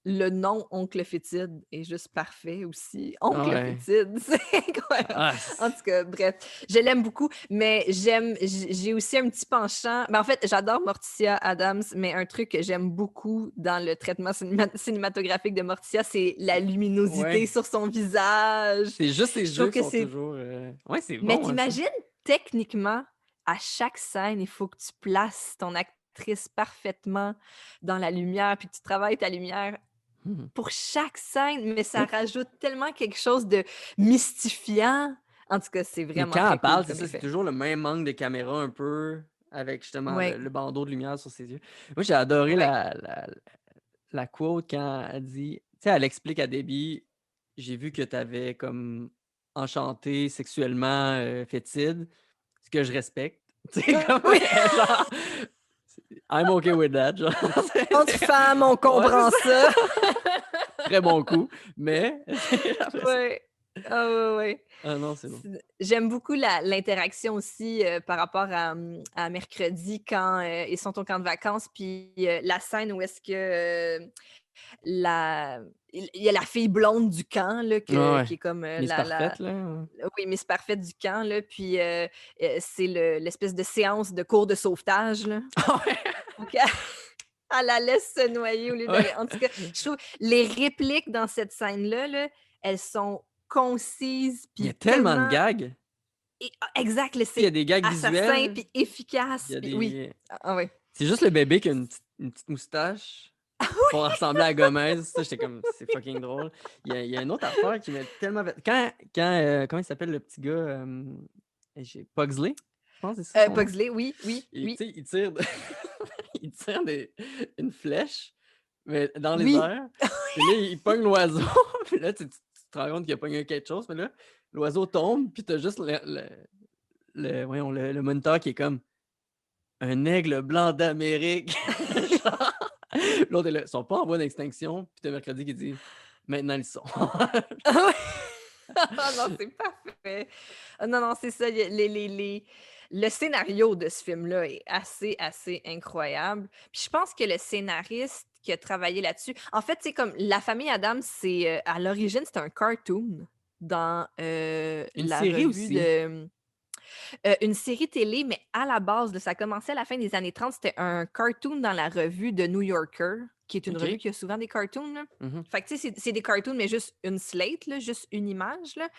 Le nom Oncle Fétide est juste parfait aussi. Ah Oncle ouais. Fétide, c'est incroyable. Ah, En tout cas, bref, je l'aime beaucoup, mais j'ai aussi un petit penchant. En fait, j'adore Morticia Adams, mais un truc que j'aime beaucoup dans le traitement cinématographique de Morticia, c'est la luminosité ouais. sur son visage. C'est juste ses Je trouve yeux qui que sont c'est toujours. Ouais, c'est mais bon, hein, ça. t'imagines techniquement à chaque scène, il faut que tu places ton actrice parfaitement dans la lumière, puis que tu travailles ta lumière Mmh. pour chaque scène, mais ça Mais rajoute tellement quelque chose de mystifiant. En tout cas, c'est mais vraiment quand très elle cool parle, c'est comme ça, c'est effet. toujours le même angle de caméra un peu, avec justement Ouais, le bandeau de lumière sur ses yeux. Moi, j'ai adoré ouais. la quote quand elle dit, tu sais, elle explique à Debbie: «J'ai vu que tu avais comme enchanté sexuellement, Fétide, ce que je respecte». Tu sais, comme Oui, genre, c'est I'm okay with that, genre, entre femmes, on ouais, c'est comprend ça, ça. très bon coup, mais après ça, Ouais. Ah ouais, ouais. ah non, c'est bon. J'aime beaucoup l'interaction aussi, par rapport à mercredi quand, ils sont au camp de vacances, puis, la scène où est-ce que, la il y a la fille blonde du camp là Ouais, qui ouais. est comme, Miss la Parfaite, là, ouais. oui, Miss Parfaite du camp là, puis, c'est l'espèce de séance de cours de sauvetage là. Ah ouais! Donc elle la laisse se noyer au lieu Ouais. d'aller en tout cas, je trouve les répliques dans cette scène-là, là, elles sont concises Il y a puis tellement de tellement gags. exact, là, Il y a c'est des gags assassin visuels, puis il y efficace, a puis oui. des Ah ouais. c'est juste le bébé qui a une petite moustache pour ressembler à Gomez, ça, j'étais comme: «C'est fucking drôle». Il y a une autre affaire qui m'a tellement fait comment il s'appelle le petit gars, j'ai Pugsley? Je pense que c'est ça son nom? Pugsley, oui, oui, Et oui, tu sais, il tire de il tire une flèche, mais dans les oui. airs, puis là, il pogne l'oiseau, puis là, tu te rends compte qu'il a pogné quelque chose, mais là, l'oiseau tombe, puis tu as juste le moniteur qui est comme: «Un aigle blanc d'Amérique». Genre, l'autre est là: «Ils sont pas en voie d'extinction», puis tu as Mercredi qui dit: «Maintenant ils sont». Ah ouais. Ah non, c'est parfait. Ah non, non, c'est ça, il y a les le scénario de ce film-là est assez, assez incroyable. Puis je pense que le scénariste qui a travaillé là-dessus en fait, c'est comme La famille Adams, c'est, à l'origine, c'était un cartoon dans, Une la série revue aussi. de une série télé, mais à la base, là, ça a commencé à la fin des années 30. C'était un cartoon dans la revue de New Yorker, qui est une revue OK. qui a souvent des cartoons, là. Mmh. Fait que, tu sais, c'est des cartoons, mais juste une slate, là, juste une image, là.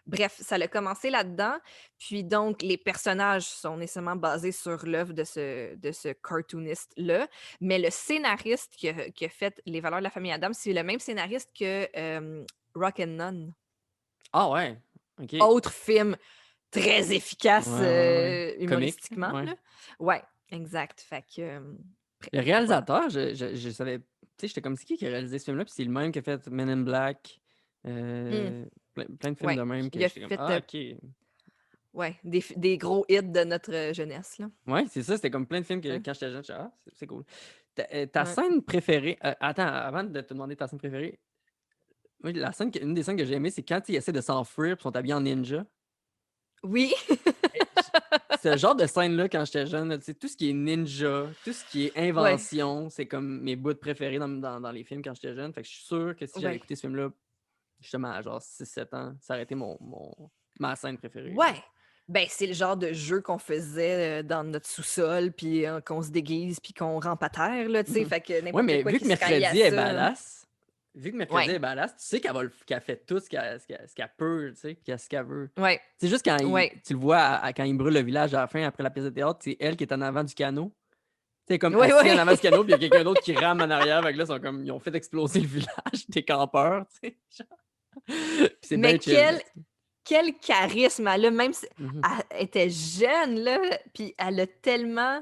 Bref, ça a commencé là-dedans. Puis donc, les personnages sont nécessairement basés sur l'œuvre de ce cartooniste-là. Mais le scénariste qui a fait Les Valeurs de la famille Adams, c'est le même scénariste que Rock and None. Ah ouais! OK. Autre film très efficace, Ouais, ouais, ouais. Comique, humoristiquement, ouais. là. Ouais, exact. Fait que, Le bref, voilà. réalisateur, je savais, tu sais, j'étais comme: «C'est qui a réalisé ce film-là?» Puis c'est le même qui a fait Men in Black, Mmh, plein de films ouais, de même il que a j'étais comme: fait, «Ah OK». ouais, des gros hits de notre, jeunesse, là. Ouais, c'est ça, c'était comme plein de films que Ouais, quand j'étais jeune, j'étais: «Ah, c'est cool». Ta ouais. scène préférée, attends, avant de te demander ta scène préférée, moi une des scènes que j'ai aimées, c'est quand ils essaient de s'enfuir, puis sont habillés en ninja. Oui, Et j Ce genre de scène-là, quand j'étais jeune, là, tu sais, tout ce qui est ninja, tout ce qui est ouais, invention, c'est comme mes bouts préférés dans les films quand j'étais jeune. Fait que je suis sûr que si j'avais ouais, écouté ce film-là, justement, à genre 6 7 ans, ça aurait été ma scène préférée, genre. ouais. Ben, c'est le genre de jeu qu'on faisait, dans notre sous-sol, puis, qu'on se déguise, puis qu'on rampe à terre, là, tu sais? Mmh. Fait que Ouais, n'importe mais quoi qui se raille à ça. Vu que Mercredi Ouais, est badass, tu sais qu'elle fait tout ce qu'elle peut, tu sais, puis ce qu'elle veut. ouais, C'est juste quand ouais, tu le vois quand il brûle le village à la fin, après la pièce de théâtre, c'est elle qui est en avant du canot. Tu sais, comme ouais, assis en ouais. avant du canot, puis il y a quelqu'un d'autre qui rame en arrière. Fait que là, ils ont fait exploser le village des campeurs, tu sais, genre. Puis c'est bien Mais chill, là, tu sais. quel charisme elle a, même si Mmh. elle était jeune, là, puis elle a tellement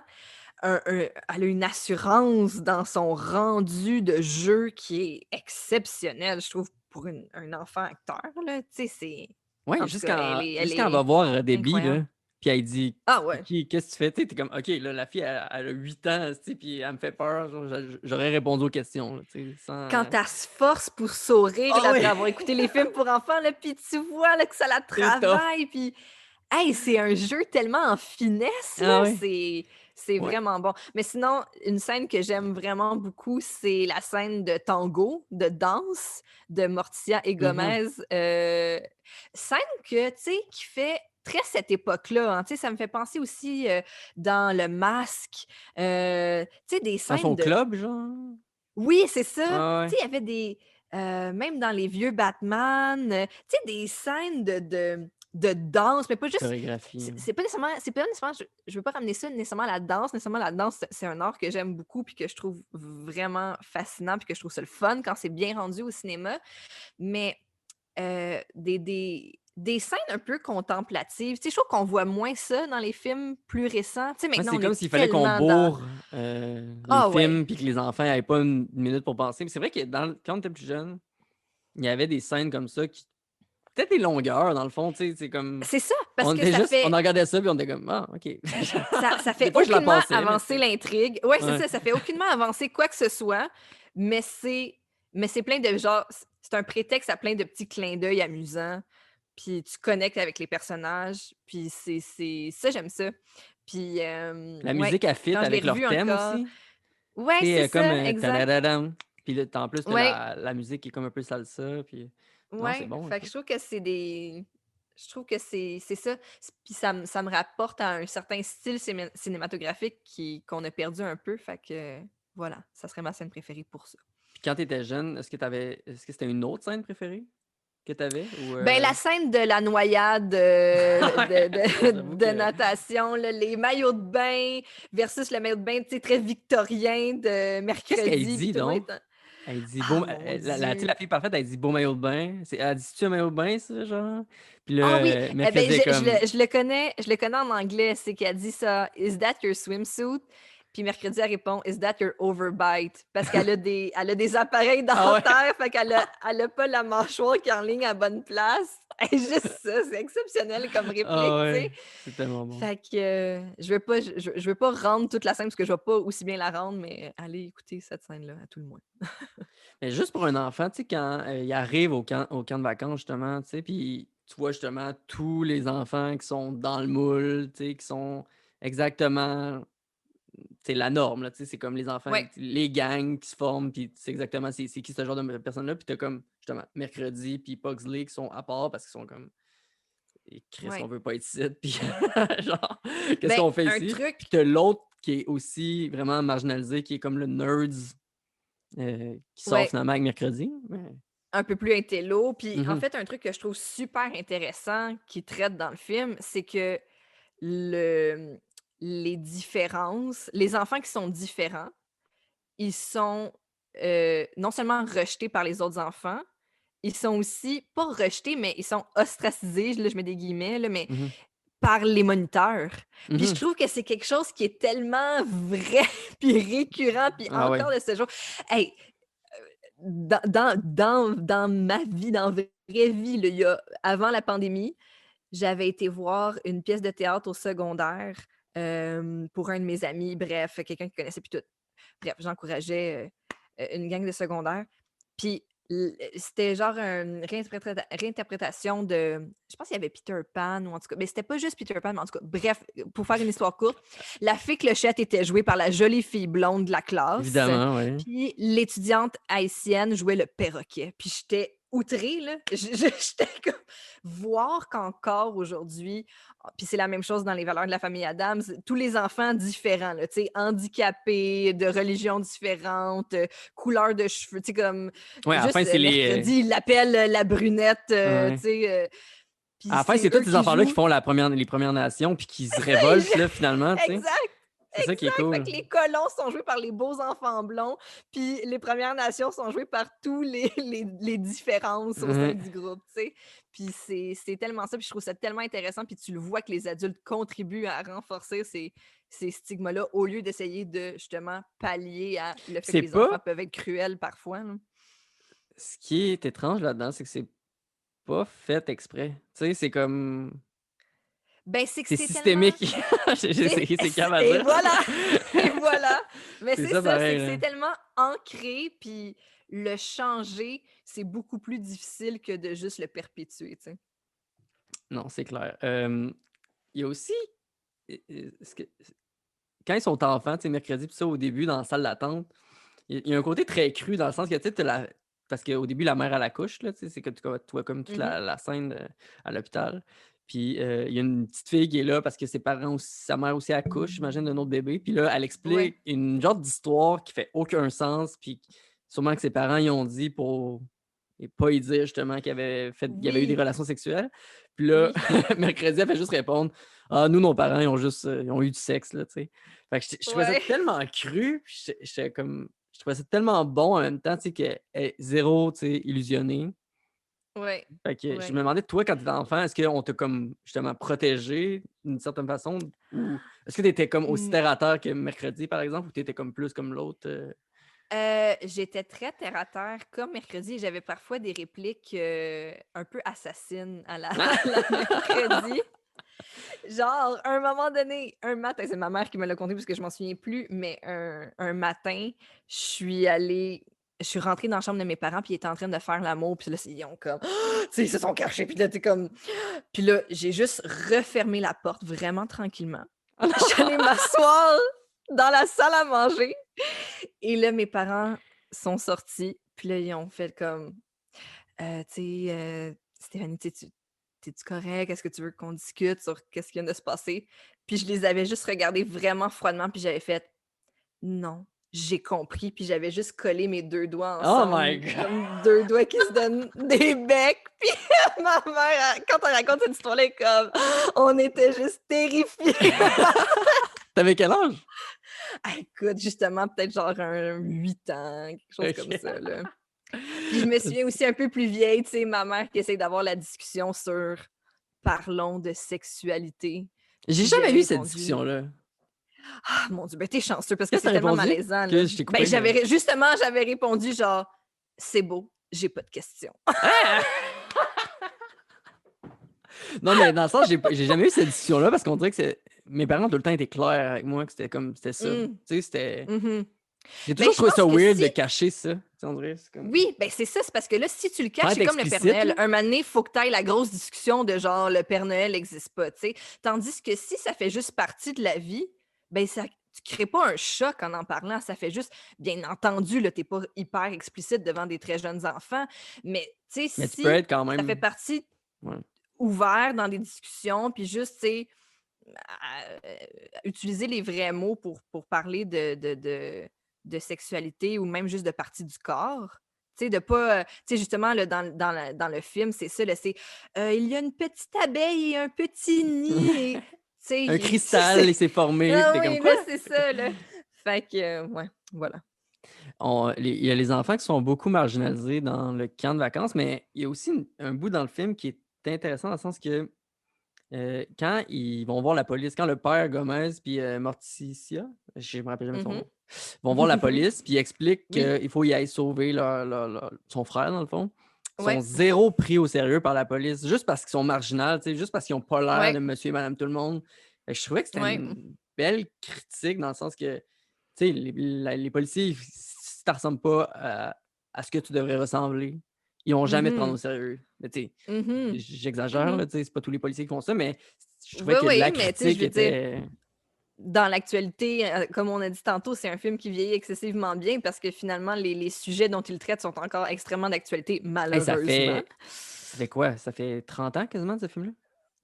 elle a une assurance dans son rendu de jeu qui est exceptionnel, je trouve, pour un enfant acteur, là, tu sais, c'est Ouais, en tout cas, elle juste quand elle va est voir, Debbie, incroyable. là, puis elle dit: Ah «C'est ouais. qui? Qu'est-ce que tu fais?» Tu sais, tu comme: «OK, là, la fille, elle a 8 ans, tu sais, puis elle me fait peur». Genre, j'aurais répondu aux questions, là, tu sais, Quand sans elle se force pour sourire, ah là, après oui! avoir écouté les films pour enfants, là, puis tu vois, là, que ça la C'est tough. travaille, puis hey, c'est un jeu tellement en finesse, là, Ah oui? c'est Ouais. vraiment bon. Mais sinon, une scène que j'aime vraiment beaucoup, c'est la scène de tango, de danse de Morticia et Mmh. Gomez, scène que, tu sais, qui fait très cette époque-là, hein. Tu sais, ça me fait penser aussi, dans Le Masque, tu sais, des Dans scènes son de club, genre? oui, c'est Ouais, ça. Tu ouais. sais, il y avait même dans les vieux Batman, tu sais, des scènes de danse, mais pas juste. Chorégraphie. C'est pas nécessairement, je veux pas ramener ça nécessairement à la danse. Nécessairement, la danse, c'est un art que j'aime beaucoup, puis que je trouve vraiment fascinant, puis que je trouve ça le fun quand c'est bien rendu au cinéma. Mais des scènes un peu contemplatives. Tu sais, je trouve qu'on voit moins ça dans les films plus récents. Tu sais, Ouais, maintenant, c'est on comme est s'il fallait qu'on tellement dans. bourre les Ah films ouais, puis que les enfants n'avaient pas une minute pour penser. Mais c'est vrai que quand on était plus jeune, il y avait des scènes comme ça qui. Peut-être des longueurs, dans le fond, tu sais, c'est comme. c'est ça, parce On que était juste. On en regardait ça puis on était comme. Ah, OK. ça Des fait fois, je la aucunement passais, mais tu avancer sais. l'intrigue. Ouais, c'est Ouais. ça fait aucunement avancer quoi que ce soit, mais c'est plein de genre, c'est un prétexte à plein de petits clins d'œil amusants, puis tu connectes avec les personnages, puis ça, j'aime ça. Puis, La ouais, musique, elle fit quand je l'ai avec leur revu thème encore. aussi. Ouais, Tu c'est sais, comme ça, exact. tadadadam. Puis là, en plus, t'as Ouais, la musique qui est comme un peu salsa. Puis. Non, c'est ouais. bon, Fait ok. que je trouve que c'est des. Je trouve que c'est ça. Puis ça me rapporte à un certain style cinématographique qu'on a perdu un peu. Fait que voilà, ça serait ma scène préférée pour ça. Puis quand t'étais jeune, est-ce que c'était une autre scène préférée que t'avais? Ou. Ben, la scène de la noyade Ouais, j'avoue de que. natation, là, les maillots de bain versus le maillot de bain, tu sais, très victorien de Qu'est-ce qu'elle mercredi, puis dit tout le monde donc? est en. Elle dit beau. Ah mon Tu sais, Dieu! la fille parfaite, elle dit beau maillot de bain. Elle dit-tu un maillot de bain, ça, genre? Puis Ah oui, là, eh ben, mercredi, comme. je le connais en anglais. C'est qu'elle dit ça. Is that your swimsuit? Puis mercredi, elle répond, Is that your overbite? Parce elle a des appareils Ah ouais? dentaires, fait elle a pas la mâchoire qui est en ligne à bonne place. Et juste ça, c'est exceptionnel comme Ah réplique, tu sais. ouais, c'est tellement bon. Fait que je veux pas rendre toute la scène parce que je vais pas aussi bien la rendre, mais allez écouter cette scène-là, à tout le moins. Mais juste pour un enfant, tu sais, quand il arrive au camp de vacances, justement, tu sais, puis tu vois justement tous les enfants qui sont dans le moule, tu sais, qui sont exactement, c'est la norme, là, tu sais, c'est comme les enfants, Ouais, les gangs qui se forment, puis tu sais exactement c'est qui ce genre de personnes-là, puis t'as comme, justement, Mercredi, puis Pugsley qui sont à part parce qu'ils sont comme, et Chris, on ouais. veut pas être ici, puis genre, qu'est-ce Ben, qu'on fait un ici? truc. Puis t'as l'autre qui est aussi vraiment marginalisé, qui est comme le nerds qui sort Ouais. finalement avec Mercredi. Un peu plus intello. Puis en Mhm, fait, un truc que je trouve super intéressant qui traite dans le film, c'est que le les différences, les enfants qui sont différents, ils sont, non seulement rejetés par les autres enfants, ils sont aussi pas rejetés, mais ils sont ostracisés, là, je mets des guillemets, là, mais mhm, par les moniteurs. Puis je mhm. trouve que c'est quelque chose qui est tellement vrai, puis récurrent, puis Ah ouais. encore de ce jour. Hey, dans ma vie, dans la vraie vie, là, avant la pandémie, j'avais été voir une pièce de théâtre au secondaire pour un de mes amis. Bref, quelqu'un qui connaissait, puis tout. Bref, j'encourageais une gang de secondaire. Puis c'était genre une réinterprétation de. Je pense qu'il y avait Peter Pan, ou en tout cas. Mais c'était pas juste Peter Pan, mais en tout cas. Bref, pour faire une histoire courte, la fée Clochette était jouée par la jolie fille blonde de la classe. Évidemment, oui. Puis l'étudiante haïtienne jouait le perroquet. Puis j'étais outrée, là. J'étais comme. Voir qu'encore aujourd'hui, puis c'est la même chose dans les valeurs de la famille Adams, tous les enfants différents, là, tu sais, handicapés, de religions différentes, couleur de cheveux, tu sais, comme Ouais, à la fin, juste c'est les. mercredi, il l'appelle la brunette, tu Ouais. sais, À puis la fin, c'est c'est tous eux ces qui enfants-là qui jouent. font les Premières Nations puis qui se révoltent, là, finalement, tu sais. Exact! C'est ça qui est Exact! Fait cool. que les colons sont joués par les beaux enfants blonds, puis les Premières Nations sont jouées par tous les différences au sein Ouais. du groupe, tu sais? Puis c'est tellement ça, puis je trouve ça tellement intéressant, puis tu le vois que les adultes contribuent à renforcer ces stigmas-là au lieu d'essayer de, justement, pallier à le fait que C'est les enfants pas. peuvent être cruels parfois, là. Ce qui est étrange là-dedans, c'est que c'est pas fait exprès. Tu sais, c'est comme. Ben, c'est que C'est c'est tellement. systémique. J'ai essayé, c'est calme à Et dire. voilà! Et voilà! Mais C'est c'est ça ça, c'est pareil, que c'est là. tellement ancré, puis le changer, c'est beaucoup plus difficile que de juste le perpétuer, tu sais. Non, c'est clair. Il y a aussi. Quand ils sont enfants, tu sais, mercredi, puis ça, au début, dans la salle d'attente, il y a un côté très cru dans le sens que, tu sais, parce qu'au début, la mère, elle accouche, là, tu sais, c'est que tu vois comme toute Mmh. la scène à l'hôpital. Puis il y a une petite fille qui est là parce que ses parents aussi, sa mère aussi accouche, j'imagine, d'un autre bébé. Puis là, elle Ouais. explique une genre d'histoire qui fait aucun sens, puis sûrement que ses parents y ont dit pour et pas y dire justement qu'il y avait eu des Oui, relations sexuelles. Puis là, oui, mercredi, elle fait juste répondre: «Ah, nous, nos parents, ils ont eu du sexe, là», tu sais? Fait que je trouvais ça ouais. tellement cru, puis j'étais comme je trouvais ça tellement bon en même temps, tu sais, qu'elle est zéro, tu sais, illusionnée. Ouais, Fait que je ouais. me demandais, toi, quand tu étais enfant, est-ce qu'on t'a comme justement protégé d'une certaine façon? Ou est-ce que tu étais comme aussi Mmh, terre à terre que mercredi, par exemple, ou tu étais comme plus comme l'autre? j'étais très terre à terre comme mercredi. J'avais parfois des répliques, un peu assassines à la à la mercredi. Genre, à un moment donné, un matin, c'est ma mère qui me l'a conté parce que je m'en souviens plus, mais un matin, je suis rentrée dans la chambre de mes parents, puis ils étaient en train de faire l'amour, puis là, ils ont comme tu sais, ils se sont cachés, puis là, tu comme puis là, j'ai juste refermé la porte vraiment tranquillement. Ah Je suis non! allée m'asseoir dans la salle à manger et là, mes parents sont sortis, puis là, ils ont fait comme tu sais, Stéphanie, tu sais, tu correct? Est-ce que tu veux qu'on discute sur qu'est-ce qui vient de se passer? Puis je les avais juste regardés vraiment froidement, puis j'avais fait: «Non, j'ai compris», puis j'avais juste collé mes 2 doigts Oh my ensemble, god! comme 2 doigts qui se donnent des becs, puis ma mère, quand elle raconte cette histoire-là, elle est comme: «On était juste terrifiés». Tu quel âge? Ah écoute, justement, peut-être genre un 8 ans, quelque chose comme OK. ça, là. Puis je me souviens aussi un peu plus vieille, tu sais, ma mère qui essaye d'avoir la discussion sur «Parlons de sexualité». J'ai Puis j'ai jamais eu cette répondu: discussion-là. «Ah mon Dieu, ben tu chanceux parce que Qu'est-ce que c'est tu tellement répondu? malaisant là». Que je t'ai Ben coupé, mais j'avais répondu genre: «C'est beau, j'ai pas de questions». ah! Non, mais dans le sens, j'ai jamais eu cette discussion-là parce qu'on dirait que mes parents ont tout le temps été clairs avec moi que c'était ça. Tu Mmh. sais, c'était Mmh. j'ai Ben toujours je trouvé ça pense que weird si de cacher ça. Tu sais, on dirait, c'est comme oui, ben c'est ça, c'est parce que là, si tu le sans caches, être c'est comme le Père explicite, Noël. là. Un moment donné, faut que tu ailles la grosse discussion de genre le Père Noël n'existe pas, tu sais? Tandis que si ça fait juste partie de la vie, ben ça tu crées pas un choc en parlant, ça fait juste bien entendu, là, tu pas hyper explicite devant des très jeunes enfants, mais tu sais, Mais tu peux si être quand ça fait même partie ouais. ouvert dans des discussions, puis juste, tu sais, utiliser les vrais mots pour parler de sexualité ou même juste de partie du corps. Tu sais, de pas, tu sais, justement, là, dans le film, c'est ça, là, c'est, «Il y a une petite abeille et un petit nid et» tu sais, Un tu sais, cristal, c'est il s'est formé, puis ah tu comme: oui, «Quoi?» là, c'est ça, là. Fait que, ouais, voilà. Il y a les enfants qui sont beaucoup marginalisés dans le camp de vacances, mais il y a aussi un bout dans le film qui est intéressant dans le sens que, quand ils vont voir la police, quand le père Gomez puis, Morticia, je me rappelle jamais son Mmh. nom, vont voir la police puis ils expliquent Oui, qu'il faut y aller sauver son frère dans le fond. Ils sont ouais, zéro pris au sérieux par la police, juste parce qu'ils sont marginaux, tu sais, juste parce qu'ils ont pas l'air ouais, de monsieur et madame tout le monde. Fait que je trouvais que c'était ouais. une belle critique dans le sens que, tu sais, les policiers, si tu ressembles pas à ce que tu devrais ressembler, ils vont jamais te prendre au Mmh. sérieux. Mais tu sais, Mmh. j'exagère Mmh. là, tu sais, c'est pas tous les policiers qui font ça, mais je trouvais Oui, que oui, la mais tu sais, je critique veux dire était dans l'actualité, comme on a dit tantôt, c'est un film qui vieillit excessivement bien parce que finalement les sujets dont il traite sont encore extrêmement d'actualité, hey, malheureusement. ça fait quoi? Ça fait 30 ans quasiment ce film-là?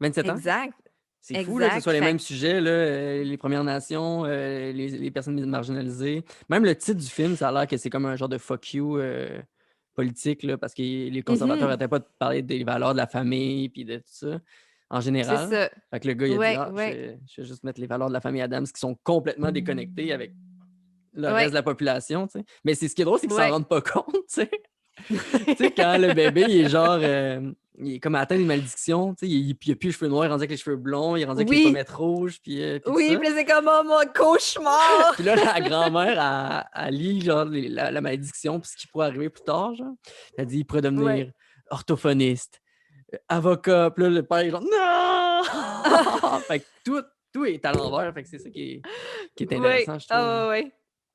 27 ans? Exact, C'est fou là, que ce exact. soit les Fait mêmes que sujets là, les Premières Nations, les personnes marginalisées. Même le titre du film, ça a l'air que c'est comme un genre de fuck you, politique là, parce que les conservateurs mmh arrêtaient pas de parler des valeurs de la famille puis de tout ça, en c'est général. ça. Fait que le gars il a dit: Ouais, «Ah, ouais, je vais juste mettre les valeurs de la famille Adams qui sont complètement déconnectées avec le reste ouais, de la population», tu sais? Mais c'est ce qui est drôle, c'est qu'ils s'en ouais. rendent pas compte, tu sais? Tu sais, quand le bébé, il est genre, il est comme atteint d'une malédiction, tu sais, il a plus les cheveux noirs, il est rendu avec les cheveux blonds, il est rendu avec les Oui, pommettes rouges, puis tout oui, ça. puis là, c'est comme: «Oh mon cauchemar!» Puis là, la grand-mère, elle lit genre la malédiction, puis ce qui pourrait arriver plus tard, genre. Elle dit: «Il pourrait Ouais. devenir orthophoniste, avocat», puis là, le père est genre: «Non!» Fait que tout est à l'envers, fait que c'est ça qui est Ouais. intéressant, je trouve. Ah ouais, ouais.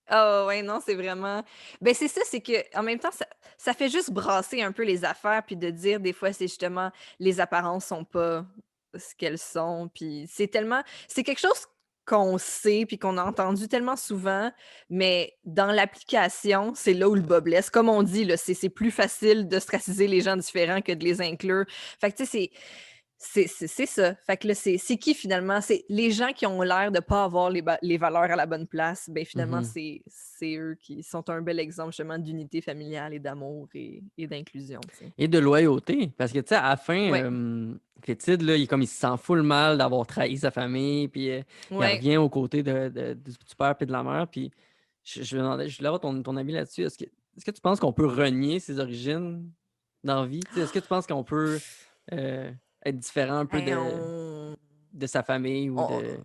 Ah ouais, ouais, non, c'est vraiment ben, c'est ça, c'est qu'en même temps, ça fait juste brasser un peu les affaires, puis de dire des fois, c'est justement les apparences sont pas ce qu'elles sont, puis c'est quelque chose qu'on sait, puis qu'on a entendu tellement souvent, mais dans l'application, c'est là où le bas blesse. Comme on dit, là, c'est plus facile d'ostraciser les gens différents que de les inclure. Fait que tu sais, C'est ça. Fait que là, c'est qui finalement? C'est les gens qui ont l'air de pas avoir les valeurs à la bonne place, ben finalement, Mhm. c'est eux qui sont un bel exemple justement d'unité familiale et d'amour et d'inclusion, tu sais. Et de loyauté. Parce que, tu sais, à la fin, Ouais, Fétide, là, il se sent full mal d'avoir trahi sa famille, puis il ouais. revient aux côtés du père et de la mère, puis je voulais avoir ton avis là-dessus. Est-ce que tu penses qu'on peut renier ses origines dans la vie? Tu sais, est-ce que tu penses qu'on peut euh, être différent un peu Hey, de sa famille ou on de...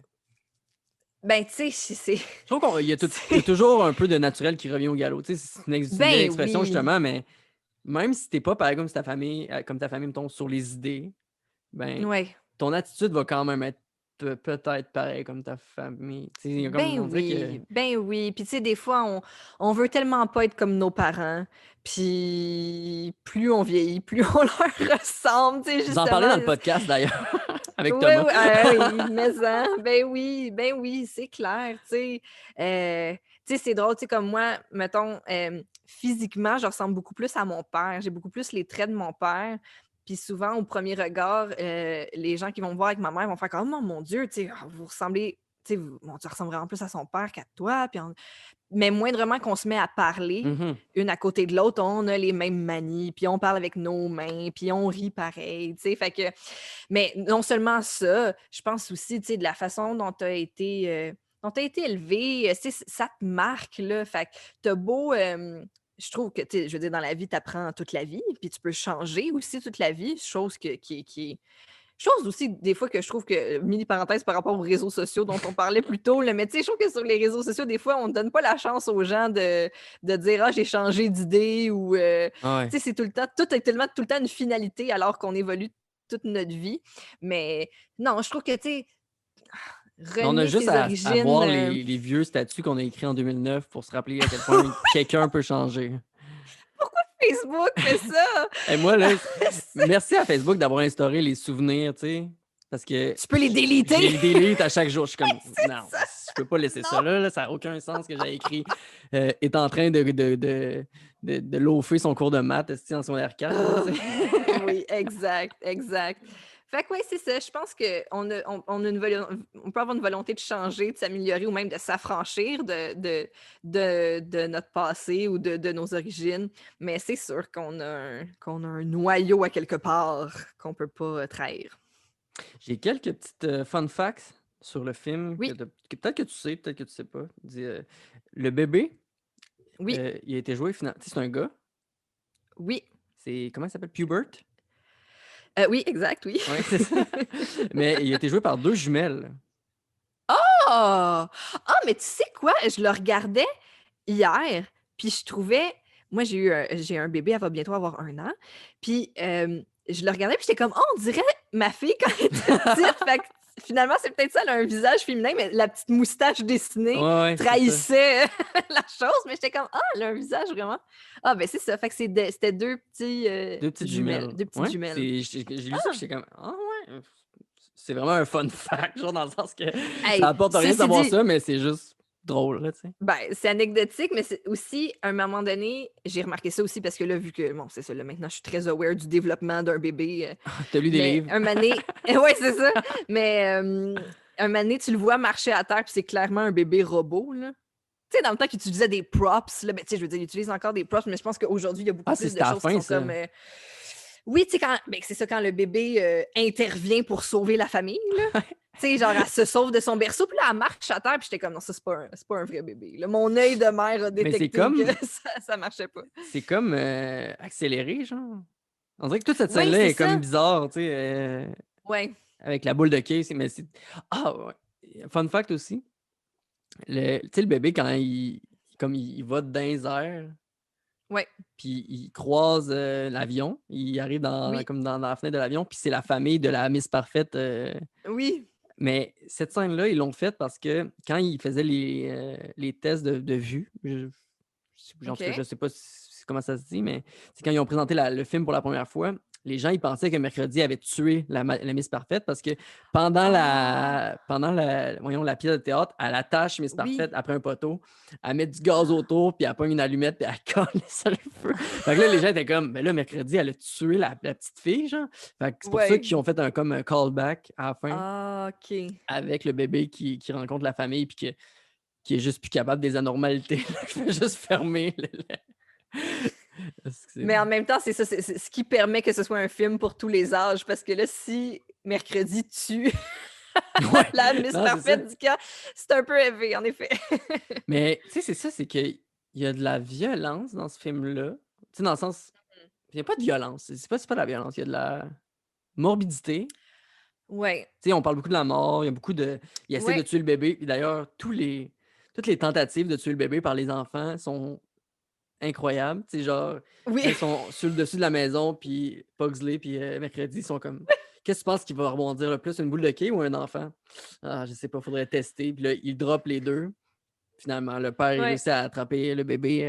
ben, tu sais, Je trouve qu'il y a c'est toujours un peu de naturel qui revient au galop. Tu sais, c'est une vieille ben expression, oui, justement, mais même si t'es pas pareil comme ta famille, mettons, sur les idées, ben, ouais. ton attitude va quand même être peut-être pareil comme ta famille. Tu sais, il y a comme, on dirait que... Ben oui. Puis tu sais, des fois, on veut tellement pas être comme nos parents. Puis plus on vieillit, plus on leur ressemble, tu sais, Vous en parlez dans justement. le podcast, d'ailleurs, avec Oui, Thomas. oui, ah oui, mais hein, ben oui, c'est clair, tu sais. Tu sais, c'est drôle, tu sais, comme moi, mettons, physiquement, je ressemble beaucoup plus à mon père. J'ai beaucoup plus les traits de mon père. Puis souvent, au premier regard, les gens qui vont me voir avec ma mère vont faire comme: «Oh mon Dieu, tu sais, ah, vous ressemblez, tu sais, mon Dieu, ressemble vraiment plus à son père qu'à toi». Mais moindrement qu'on se met à parler, Mhm. une à côté de l'autre, on a les mêmes manies, puis on parle avec nos mains, puis on rit pareil, tu sais. Fait que mais non seulement ça, je pense aussi, tu sais, de la façon dont tu as été élevé, tu sais, ça te marque, là. Fait que tu beau, je trouve que, tu sais, je veux dire, dans la vie, tu apprends toute la vie, puis tu peux changer aussi toute la vie, chose qui chose aussi, des fois, que je trouve que, mini parenthèse par rapport aux réseaux sociaux dont on parlait plus tôt, là, mais tu sais, je trouve que sur les réseaux sociaux, des fois, on ne donne pas la chance aux gens de dire: «Ah, j'ai changé d'idée» ou, Ah ouais. tu sais, c'est tout est tellement tout le temps une finalité alors qu'on évolue toute notre vie. Mais non, je trouve que, tu sais, Mais on a renier juste ses à origines, voir les vieux statuts qu'on a écrits en 2009 pour se rappeler à quel point quelqu'un peut changer. Facebook fait ça! Et moi, là, merci à Facebook d'avoir instauré les souvenirs, tu sais, parce que Tu peux les je déliter! les délite à chaque jour. Je suis comme, C'est non, ça! je peux pas laisser ça Non! là, ça n'a aucun sens que j'ai écrit. Est en train de loafer son cours de maths esti, en secondaire 4, là, tu sais. Oui, exact, exact. Fait que oui, c'est ça. Je pense qu'on a on peut avoir une volonté de changer, de s'améliorer ou même de s'affranchir de notre passé ou de nos origines. Mais c'est sûr qu'on a un noyau à quelque part qu'on peut pas trahir. J'ai quelques petites fun facts sur le film Oui, que peut-être que tu sais, peut-être que tu sais pas. Le bébé, oui, il a été joué finalement. Tu sais, c'est un gars. oui. C'est comment il s'appelle? Pubert? Oui, exact, oui. Ouais, c'est ça. Mais il a été joué par deux jumelles. Ah! Ah, mais tu sais quoi? Je le regardais hier, puis je trouvais moi, j'ai un bébé, elle va bientôt avoir 1 an, puis, je le regardais, puis j'étais comme: «Oh, on dirait ma fille quand elle était petite». Fait que finalement, c'est peut-être ça, elle a un visage féminin, mais la petite moustache Ouais, dessinée ouais, c'est ça. trahissait la chose, mais j'étais comme: «Ah, elle a un visage vraiment». Ah, ben, c'est ça, fait que c'était 2 petits, Deux petites jumelles, jumelles. 2 petites Ouais, jumelles. j'ai lu ça, puis j'étais comme, ah ouais, c'est vraiment un fun fact, genre dans le sens que ça Hey, apporte rien de ceci savoir dit, ça, mais c'est juste drôle, là, tu sais. ben, c'est anecdotique, mais c'est aussi, à un moment donné, j'ai remarqué ça aussi parce que là, vu que, bon, c'est ça, là, maintenant, je suis très aware du développement d'un bébé, T'as lu des mais livres? un moment donné, ouais, c'est ça, mais un moment donné, tu le vois marcher à terre, puis c'est clairement un bébé robot, là. Tu sais, dans le temps qu'ils utilisaient des props, là, ben, tu sais, je veux dire, ils utilisent encore des props, mais je pense qu'aujourd'hui, il y a beaucoup Ah, plus de c'était à la choses qui fin, sont ça. comme, oui, tu sais, ben, c'est ça, quand le bébé intervient pour sauver la famille, là. Tu sais, genre, elle se sauve de son berceau, puis là, elle marche à terre, puis j'étais comme, non, ça, c'est pas un vrai bébé, là. Mon œil de mère a Mais détecté que ça marchait pas. c'est comme accéléré, genre. On dirait que toute cette Oui, scène-là c'est est comme ça. bizarre, tu sais, Ouais, avec la boule de case, mais c'est... Ah, ouais. Fun fact aussi, tu sais, le bébé, quand comme il va dans les airs, ouais, puis il croise, l'avion. Il arrive oui, comme dans la fenêtre de l'avion, puis c'est la famille de la Miss Parfaite, oui. mais cette scène-là, ils l'ont faite parce que quand ils faisaient les tests de vue, en tout cas, je OK. sais pas comment ça se dit, mais c'est quand ils ont présenté le film pour la première fois, les gens, ils pensaient que Mercredi avait tué la Miss Parfaite parce que Ah! voyons, la pièce de théâtre, elle attache Miss Parfaite Oui, après un poteau, elle met du gaz autour, puis elle pogne une allumette, puis elle colle sur le feu. Fait que là, les gens étaient comme, mais là, Mercredi, elle a tué la petite fille, genre. Fait que c'est pour ça ouais. qu'ils ont fait comme un callback à la fin Ah, OK. avec le bébé qui rencontre la famille, puis qui est juste plus capable des anormalités. Qui fait juste fermer Est-ce que c'est Mais en même temps, c'est ça, c'est ce qui permet que ce soit un film pour tous les âges, parce que là, si Mercredi tue Ouais, la Miss non, c'est ça. Parfaite du camp, c'est un peu élevé, en effet. Mais tu sais, c'est ça, c'est qu'il y a de la violence dans ce film-là. Tu sais, dans le sens, il y a pas de violence, c'est pas de la violence, il y a de la morbidité. Ouais, Tu sais, on parle beaucoup de la mort, il y a beaucoup de il essaie de ouais, tuer le bébé, puis d'ailleurs, toutes les tentatives de tuer le bébé par les enfants sont incroyables. Tu sais, genre, quand oui. ils sont sur le dessus de la maison, puis Pugsley puis, Mercredi, ils sont comme: «Qu'est-ce que tu penses qui va rebondir le plus, une boule de quai ou un enfant?» «Ah, je sais pas, faudrait tester», puis là, ils droppent les 2. Finalement, le père, il Ouais, réussit à attraper le bébé,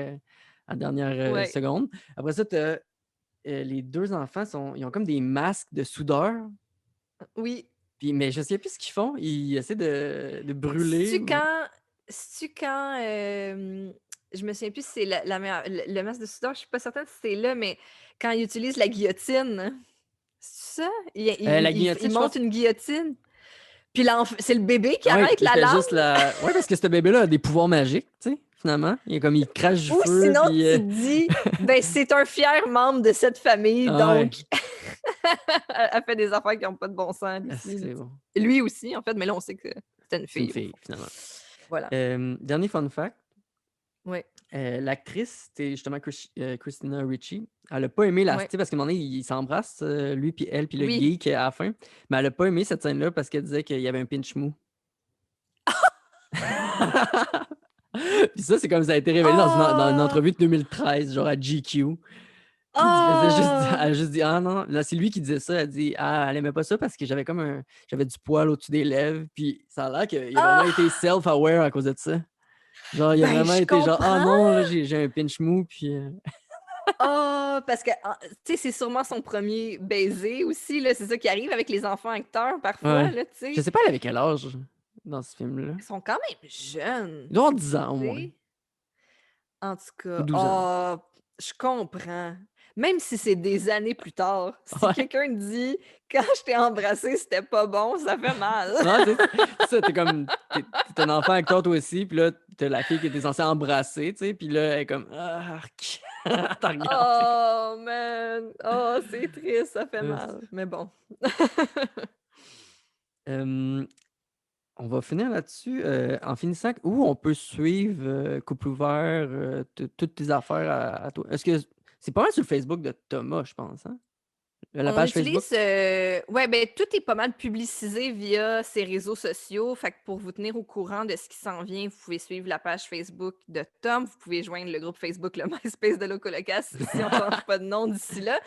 à la dernière, ouais, seconde. Après ça, tu les 2 enfants ils ont comme des masques de soudeur, oui. puis mais je sais plus ce qu'ils font. Ils essaient de brûler C'est-tu ou quand c'est-tu quand, je me souviens plus si c'est la meilleure le masque de soudeur, je suis pas certaine si c'est là, mais quand il utilise la guillotine, c'est ça? la Il guillotine, je monte pense. une guillotine, puis c'est le bébé qui Ouais, arrête il la fait lame? juste la ouais, parce que ce bébé-là a des pouvoirs magiques, tu sais, finalement. Il crache du Ou feu, sinon puis, tu te dis: «Ben, c'est un fier membre de cette famille, ouais, donc elle fait des affaires qui ont pas de bon sens, lui est-ce aussi, que là», c'est tu sais. bon? Lui aussi, en fait, mais là, on sait que c'était une C'est une fille au fille, fond. finalement. Voilà. Dernier fun fact. Ouais, L'actrice, c'était justement Christina Ricci. Elle a pas aimé la tu ouais. sais, parce qu'à un moment donné, ils s'embrassent, lui puis elle, puis le Oui. geek à la fin, mais elle a pas aimé cette scène-là parce qu'elle disait qu'il y avait un pinch mou. Puis ça, c'est comme ça a été révélé dans une Oh! entrevue de 2013, genre à GQ. Il faisait juste dire Oh! elle a juste dit: «Ah non», là, c'est lui qui disait ça, elle dit: «Ah, elle aimait pas ça parce que j'avais du poil au-dessus des lèvres», puis ça a l'air qu'il a vraiment été Ah! self-aware à cause de ça. Genre, il a Ben, vraiment je été genre: «Ah comprends! non, là, j'ai un pinch mou», puis, Oh! Parce que, tu sais, c'est sûrement son premier baiser aussi, là, c'est ça qui arrive avec les enfants acteurs parfois, ouais. là, tu Je sais. sais pas elle avait quel âge dans ce film-là. Ils sont quand même jeunes, Il doit avoir 10 ans au tu moins sais. En tout ou cas, 12 ans. oh, je comprends. Même si c'est des années plus tard, si Ouais. quelqu'un dit: «Quand je t'ai embrassé, c'était pas bon», ça fait mal. Non, c'est ça, tu es un enfant acteur toi aussi, puis là, tu la fille que tu censé embrasser, tu sais, puis là, elle est comme: «Arc!» Elle te regarde, c'est comme Oh man! Oh, c'est triste, ça fait esti. mal, mais bon. Hem, on va finir là-dessus, en finissant où on peut suivre, Couple Ouvert, toutes tes affaires à toi? Est-ce que c'est pas mal sur le Facebook de Thomas, je pense, hein? La On page Facebook? utilise, ouais, ben, tout est pas mal publicisé via ses réseaux sociaux. Fait que pour vous tenir au courant de ce qui s'en vient, vous pouvez suivre la page Facebook de Tom. Vous pouvez joindre le groupe Facebook, le MySpace de Locolocas si on change pas de nom d'ici là.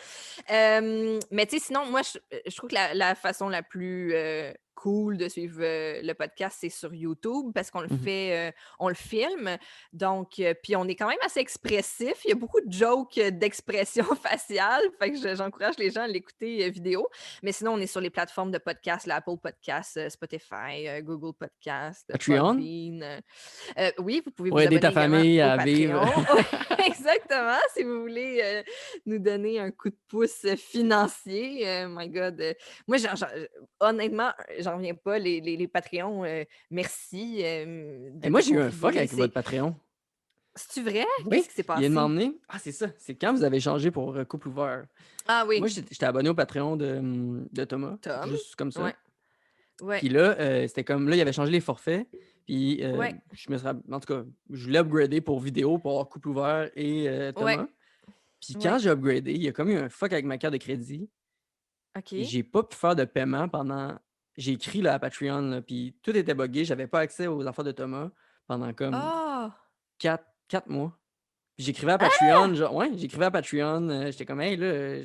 Mais tu sais, sinon, moi, je trouve que la façon la plus, cool de suivre, le podcast, c'est sur YouTube parce qu'on le Mmh. fait, on le filme. Donc, puis on est quand même assez expressif. Il y a beaucoup de jokes, d'expressions faciales. Fait que j'encourage les gens à l'écouter, vidéo. Mais sinon, on est sur les plateformes de podcast, l'Apple Podcast, Spotify, Google Podcast, Patreon? Podbean. Oui, vous pouvez Pour vous aider abonner ta également famille au à vivre. Patreon. Ouais, exactement. Si vous voulez, nous donner un coup de pouce, financier, my God, moi, honnêtement, j'en reviens pas. Les Patreons, merci, Et de moi, j'ai eu un fuck contribuer. avec votre Patreon. C'est-tu vrai? Qu'est-ce Oui, qui s'est il vient de passé? m'emmener ah, c'est ça, c'est quand vous avez changé pour, Couple Ouvert. Ah Moi, oui, j'étais abonné au Patreon de Thomas, Tom? juste comme ça. Ouais, ouais, Puis là, c'était comme là, il avait changé les forfaits, puis, ouais, je me serais en tout cas, je voulais upgrader pour vidéo, pour avoir Couple Ouvert et ouais, Thomas. Puis quand ouais. j'ai upgradé, il y a comme eu un fuck avec ma carte de crédit et OK. j'ai pas pu faire de paiement pendant j'ai écrit là, à Patreon, là, puis tout était buggé, j'avais pas accès aux affaires de Thomas pendant comme Ah! 4 mois. Puis j'écrivais à Ah! Patreon, genre ouais, j'écrivais à Patreon, j'étais comme: «Hey là,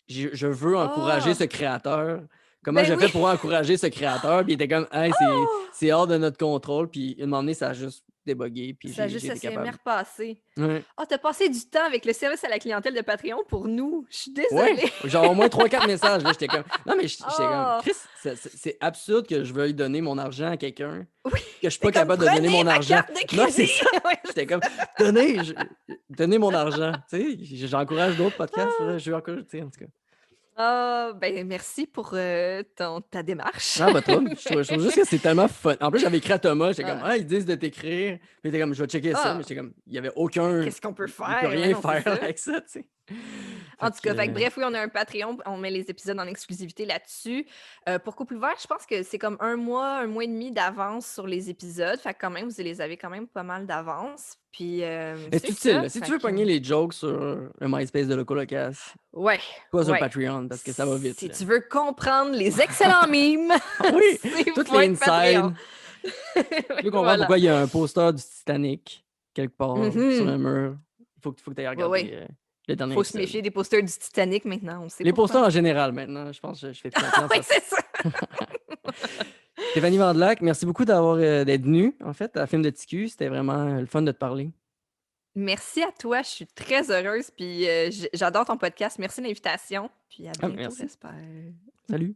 je veux encourager ce Ah! créateur, comment Ben j'ai fait oui! pour encourager ce créateur, puis il était comme, hey, Oh! c'est hors de notre contrôle, puis un moment donné, ça a juste débugué, puis Ça a j'ai juste été assez capable. repasser. Ouais. Ah, tu passé du temps avec le service à la clientèle de Patreon pour nous. Je suis Ouais, désolée. genre au moins 3 4 messages, là, j'étais comme non, mais j'étais comme: Oh! «Chris, c'est absurde que je veuille donner mon argent à quelqu'un, Oui, que je suis tu pas comme: capable de donner «Prenez mon ma argent». carte de Non, c'est crédit!» ça! Ouais, J'étais comme: «Donnez, donnez mon argent». Tu sais, j'encourage d'autres podcasts, là, Ah! je veux encourager, tu sais, en tout cas. Ah, ben, merci pour, ta démarche. Ah, pas de trouble, je trouve juste que c'est tellement fun. En plus, j'avais écrit à Thomas, j'étais comme: Ah. «Ah, ils disent de t'écrire». Puis il était comme: «Je vais checker ça», mais Ah! j'étais comme: «Il y avait aucun Qu'est-ce qu'on peut il peut faire? Mais rien non, c'est faire ça. avec ça», tu sais. Fait En tout cas, fait que que, bref, oui, on a un Patreon, on met les épisodes en exclusivité là-dessus. Pour Couple ouvert, je pense que c'est comme un mois et demi d'avance sur les épisodes. Fait que quand même, vous les avez quand même pas mal d'avance. Puis, mais c'est c'est utile, ça, là. Si tu fait veux que pogner les jokes sur le MySpace de Locolocasse, ouais, pas sur ouais. Patreon parce que ça va vite, Si là. tu veux comprendre les excellents mimes, Ah oui! c'est Toutes faut les être Patreon. inside. Tu Oui, veux comprendre voilà. pourquoi il y a un poster du Titanic quelque part sur un Mmh. mur. Il faut que tu ailles Ouais, regarder, ouais. le dernier Faut se épisode. méfier des posters du Titanic maintenant, on sait Les pourquoi. posters en général maintenant, je pense que je fais confiance Oui, à ça. c'est ça. Stéphanie Vandelac, merci beaucoup d'être venue, en fait, à Film de TQ. C'était vraiment, le fun de te parler. Merci à toi, je suis très heureuse, puis j'adore ton podcast. Merci de l'invitation, puis à Ah, bientôt, merci. j'espère. Salut.